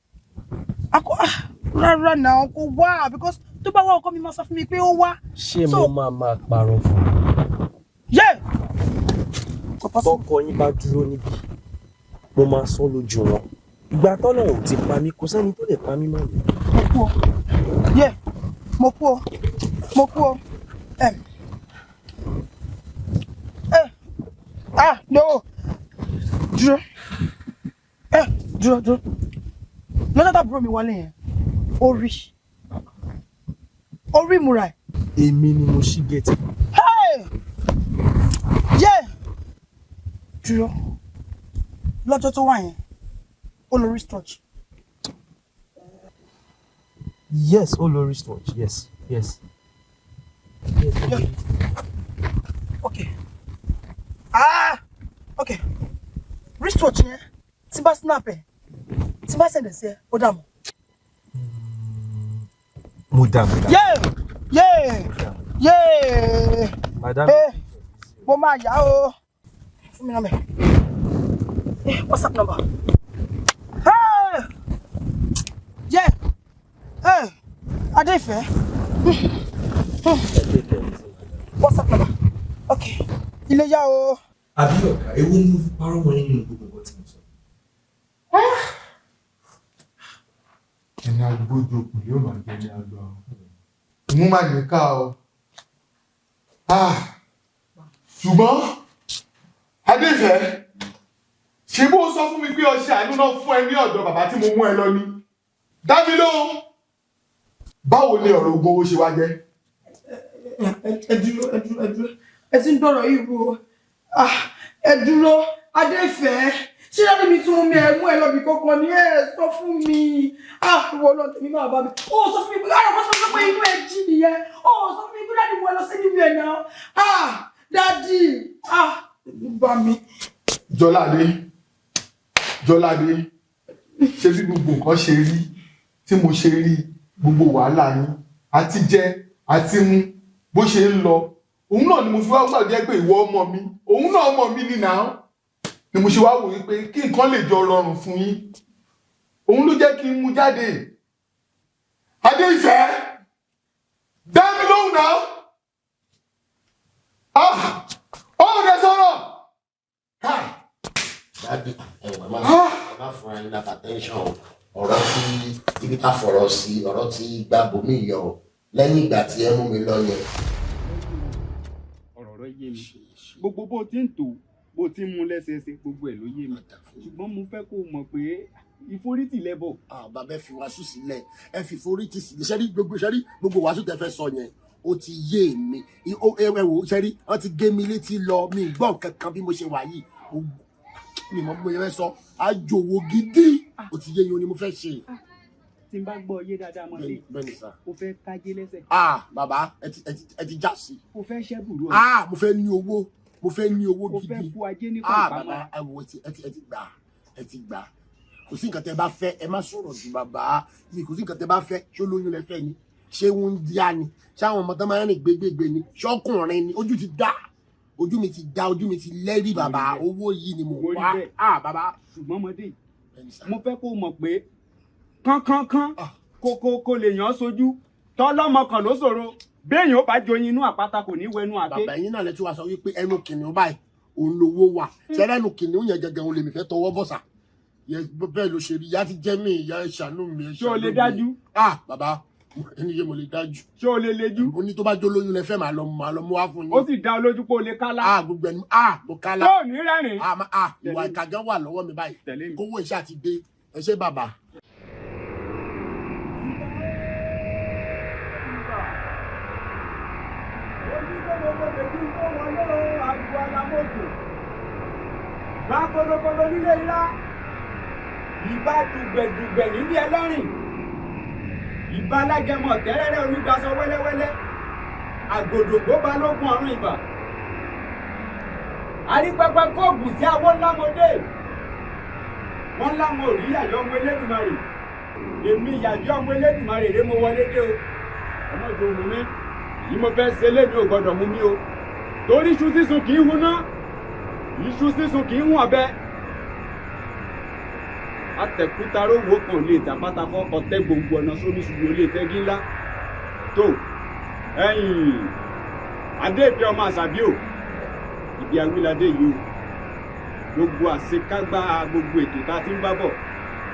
rárá náà kò wá because tó bá wá ọkọ mi máa sọ fún mi pé ó wá. ṣé mo máa parọ́ fún un. Bọ́kọ yín bá dúró níbí mo máa sọ lójú wọn ìgbà tọ́nà ò ti pa mí kò sẹ́ni tó lè pa mí mọ́ mi. mo kú o no dúró lọ́jọ́ tá búrò mi wọlé yẹn orí múra ẹ̀. èmi ni mo ṣí gẹ̀ẹ́tì. dúró lọ́jọ́ tó wà yẹn ó lọ wristwatch. Yes, ó lọ wristwatch. Yes. Okay. Okay. Wristwatch yẹn tí bá snap ẹ̀ tí bá send ẹ̀ sí ẹ ó dà mọ́. Mo dà. Madam. Mo máa yá o. Fún mi number. WhatsApp number. Adéfẹ́. WhatsApp number. Okay. Ilé yá o. Àbí ọ̀gá, ewu ni mo fi parọ́ wọn nínú gbogbo nǹkan tí mo sọ. Ẹni agbójú okùn yóò máa jẹ ní agbó àwọn. Mú máa lè ká o. Ṣùgbọ́n Adéfẹ́, ṣe bó sọ fún mi pé ọṣẹ àánú náà fún ẹ ní ọ̀dọ̀ bàbá tí mo mú ẹ lọ ní. Dábí lóhùn. Báwo ni ọ̀rọ̀ ogun owó ṣe wá jẹ́? Ẹ dúró. Ẹ ti ń dọ̀rọ̀ yìí wo. Ẹ dúró, Adéfẹ́. Ṣé dábí mi tún mi ẹ mú ẹ lọ́bì kankan ní ẹ sọ fún mi. Ìwọ náà tèmi máa bá mi. Ó sọ fún mi pé àrùn kan sọ pé inú ẹ jí nìyẹn. Ó sọ fún mi pé dáàdì mo ẹ lọ sí nínú ẹ náà. Dáàdì. Bá mi. Jọládé, ṣé bí gbogbo nǹkan ṣe rí tí mo ṣe rí gbogbo wàhálà yín àti jẹ àti mu bó ṣe ń lọ òun náà ni mo fi wá gbàgbé pé ìwọ ọmọ mi òun náà ọmọ mi ni náà ni mo ṣe wá wòye pé kí nǹkan lè jọ rọrùn fún yín òun ló jẹ́ kí n mú jáde. Adéfẹ́, dá mi lóhùn náà. Ọ̀rẹ́ sọ̀rọ̀. Dádì, ẹ̀wọ̀n máa fún ẹ ní attention ọ̀rọ̀ tí ibi ká fọ̀rọ̀ sí ọ̀rọ̀ tí gbàgbó mi yọ lẹ́yìn ìgbà tí ẹ mú mi lọ yẹn. Ọ̀rọ̀ rẹ yé mi. Gbogbo bó ti ń tò bó ti ń mú lẹ́sẹẹsẹ gbogbo ẹ̀ ló yé mi. Ṣùgbọ́n mo fẹ́ kó o mọ̀ pé ìforítì lẹ́bọ̀. Bàbá ẹ fi wàásù sílẹ̀ ẹ fi ìforítì sílẹ̀ ṣẹ́rí gbogbo wàásù tẹ fẹ́ sọ yẹn ó ti yé mi ẹ wò ṣẹ́rí wọ́n ti gé mi létí lọ mi gbọ́ kankan bí mo ṣe wà yìí mi mọ̀ bí mo fẹ́ sọ àjòwò gidi ó ti yé yín ni mo fẹ́ ṣe. Tí n bá gbọ́ yé dáadáa mọ́ sí o fẹ́ kájé lẹ́sẹ̀. Bàbá ẹ ti já sí. O fẹ́ ṣẹ́bùrú ọ̀. Mo fẹ́ ní owó gidi. O fẹ́ kú ajé ní kọ̀ọ̀pamọ́. Bàbá ẹ wò ẹ ti gbà kò sí nǹkan tẹ bá fẹ́ ẹ má sọ̀rọ̀ jù bàbá mi kò sí nǹkan tẹ bá fẹ́ ṣé olóyún lẹ fẹ́ ni ṣé wọ́n ń díá ni ṣé àwọn ọmọ tó máa ń rìn gbégbégbé ni ṣọ́kùnrin ni ojú mi ti lẹ́rí bàbá owó yìí ni mo wá. Bàbá ṣùgbọ́n ọmọdé mo fẹ́ kó o mọ̀ pé kánkán kó lè yàn án sojú tọ́lọ́mọ kan ló ṣòro béèyàn ó bá joyin inú àpáta kò ní wẹnu àké. Bàbá yín náà lẹ tí wàá sọ wípé ẹnu kìnìún báyìí òun lówó wà ṣẹlẹ̀ ẹnu kìnìún yẹn gẹ́gẹ́ òun lèmi fẹ́ tọwọ́ bọ̀sà bẹ́ẹ̀ ló ṣe rí ìyá ti jẹ́ mi ìyá ìṣàánú mi. Ṣé o lè dájú? Bàbá ẹni yé mo lè dájú. Ṣé o lè lejú? Mo ní tó bá jó lóyún lẹ fẹ́ máa lọ mú wá fún yín. Ó sì dá olójú pé o lè kálá. Gbogbo ẹni mo kálá. Tó ní rẹ́rìn. Ìwà ìkàgán wà lọ́wọ́ mi báyìí kówó iṣẹ́ àti dé ẹ ṣé bàbá. Bá kólókóló nílé ńlá, ìbá dùgbẹ̀dùgbẹ̀ nílé ẹlẹ́rìn, ìbá alágẹmọ̀ tẹ́rẹ́rẹ́ onígbàsọ wẹ́lẹ́wẹ́lẹ́, àgòdògbò balógun ọ̀run ìbà. Àrípẹpẹ kóògùn sí awó ńlámọdé, wọ́n láwọn òrí yàyọ́ ọmọ Elédùmarè, èmi yàyọ́ ọmọ Elédùmarè ré mo wọlé dé o, ọmọ ìjọ òun mi, yìí mo fẹ́ ṣe lémi ò gbọ́dọ̀ mú mi o, torí iṣu sísun kì í hun náà. Iṣu sísun kì í hún ọ̀bẹ. atẹ̀kútaró wo kan lè tàpátá fọ́ ọ̀tẹ́ gbòǹgbò ọ̀nà sómi ṣùgbọ́n olè tẹ́gí ńlá tó ẹ̀yìn adéèpé ọmọ àṣàbíò ibi awíládé yìí o gbogbo àṣekágbá gbogbo ètò tá a ti ń bá bọ̀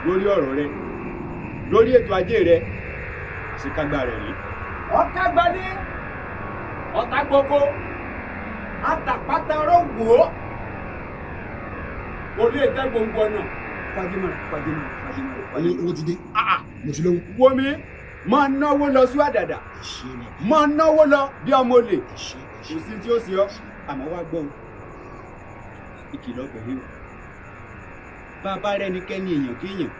lórí ọ̀rọ̀ rẹ lórí ètò ajé rẹ àṣekágbá rẹ rí. ọ̀ká gbalé ọ̀tá gbogbo atàpátáró wò ó kò lè tẹ́ gbogbo ọ̀nà fàdímọ̀ owó ti dé mo ti lówó. wo mi máa náwó lọ sí àdàdà máa náwó lọ bí ọmọ olè kò sí tí ó sì ọ àmọ́ wá gbọ́ ìkìlọ̀ pẹ̀lú bàbá rẹ ní kẹ́ni èèyàn kéèyàn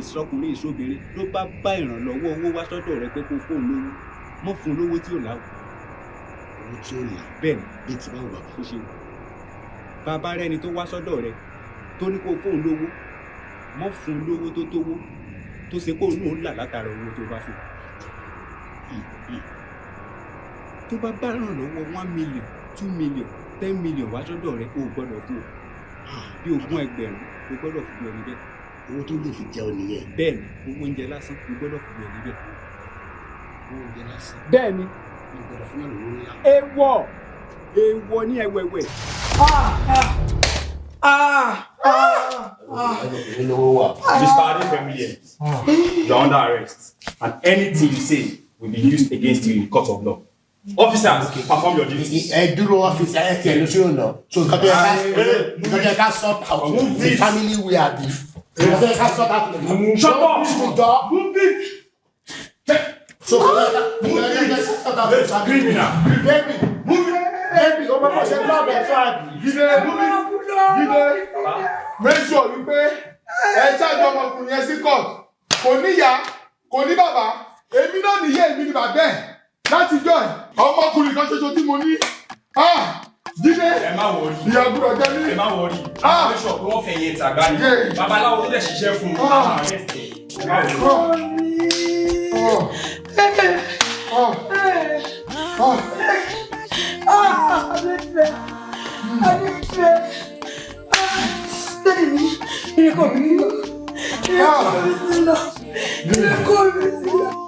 ìsọkùnrin ìsọbìnrin ló bá bá ìrànlọ́wọ́ owó wá sọ́dọ̀ rẹ pé kó fóun lówó mọ́ fún lówó tí ò láwù. owó tí ò là bẹ́ẹ̀ ni bí ti bá wù bàbá. ó ṣe bàbá rẹ ni tó wá sọ́dọ̀ rẹ tó ní kó fóun lówó mọ́ fún lówó tó tówó tó ṣe kó lóun là látara owó tó bá fún tó bá bá ìrànlọ́wọ́ 1 million 2 million 10 million wá sọ́dọ̀ rẹ o gbọ́dọ̀ fún o bí 20,000 o gbọ́dọ̀ fún ẹni bẹ́ẹ̀. owó tó lè fi jẹun nìyẹn. bẹ́ẹ̀ ni owó oúnjẹ lásán o gbọ́dọ̀ fún ẹni bẹ́ẹ̀. owó oúnjẹ lásán. bẹ́ẹ̀ ni. o gbọ́dọ̀ fún ẹni owó ńlá. èèwọ̀ ní ẹ̀wẹ̀wẹ̀. Mr. Adefemiye, you're under arrest, and anything you say will be used against you in court of law. Officers, perform your duties. ẹ dúró ọ́fíìsì ayé tiẹ̀ lóṣù ọ̀nà so nǹkan tó yẹ ká sort out the family we are the nǹkan tó yẹ ká sort out the family. Shut up! Move it! So nǹkan tó yẹ ká sort out the family. Baby, move it! Baby, o máa ṣe love ẹ̀ fún àbí. Jídé make sure wípé ẹ ṣáàjọ ọmọkùnrin yẹn sí court kò níyà kò ní bàbá èmi náà nìyé èmi ni bàbá ẹ̀ láti jọ ẹ̀ ọmọkùnrin kan ṣoṣo tí mo ní Jídé ìyá gbúdọ̀ jẹ́ ní. ẹ má wọrí àwọn ẹ̀ṣọ́ pé wọ́n fẹ̀yìn ìtàgbá ni babaláwo tó dẹ̀ ṣiṣẹ́ fún un àwọn arrest ẹ̀ má wọrí. Ìrẹ́kọ̀ mi ti lọ.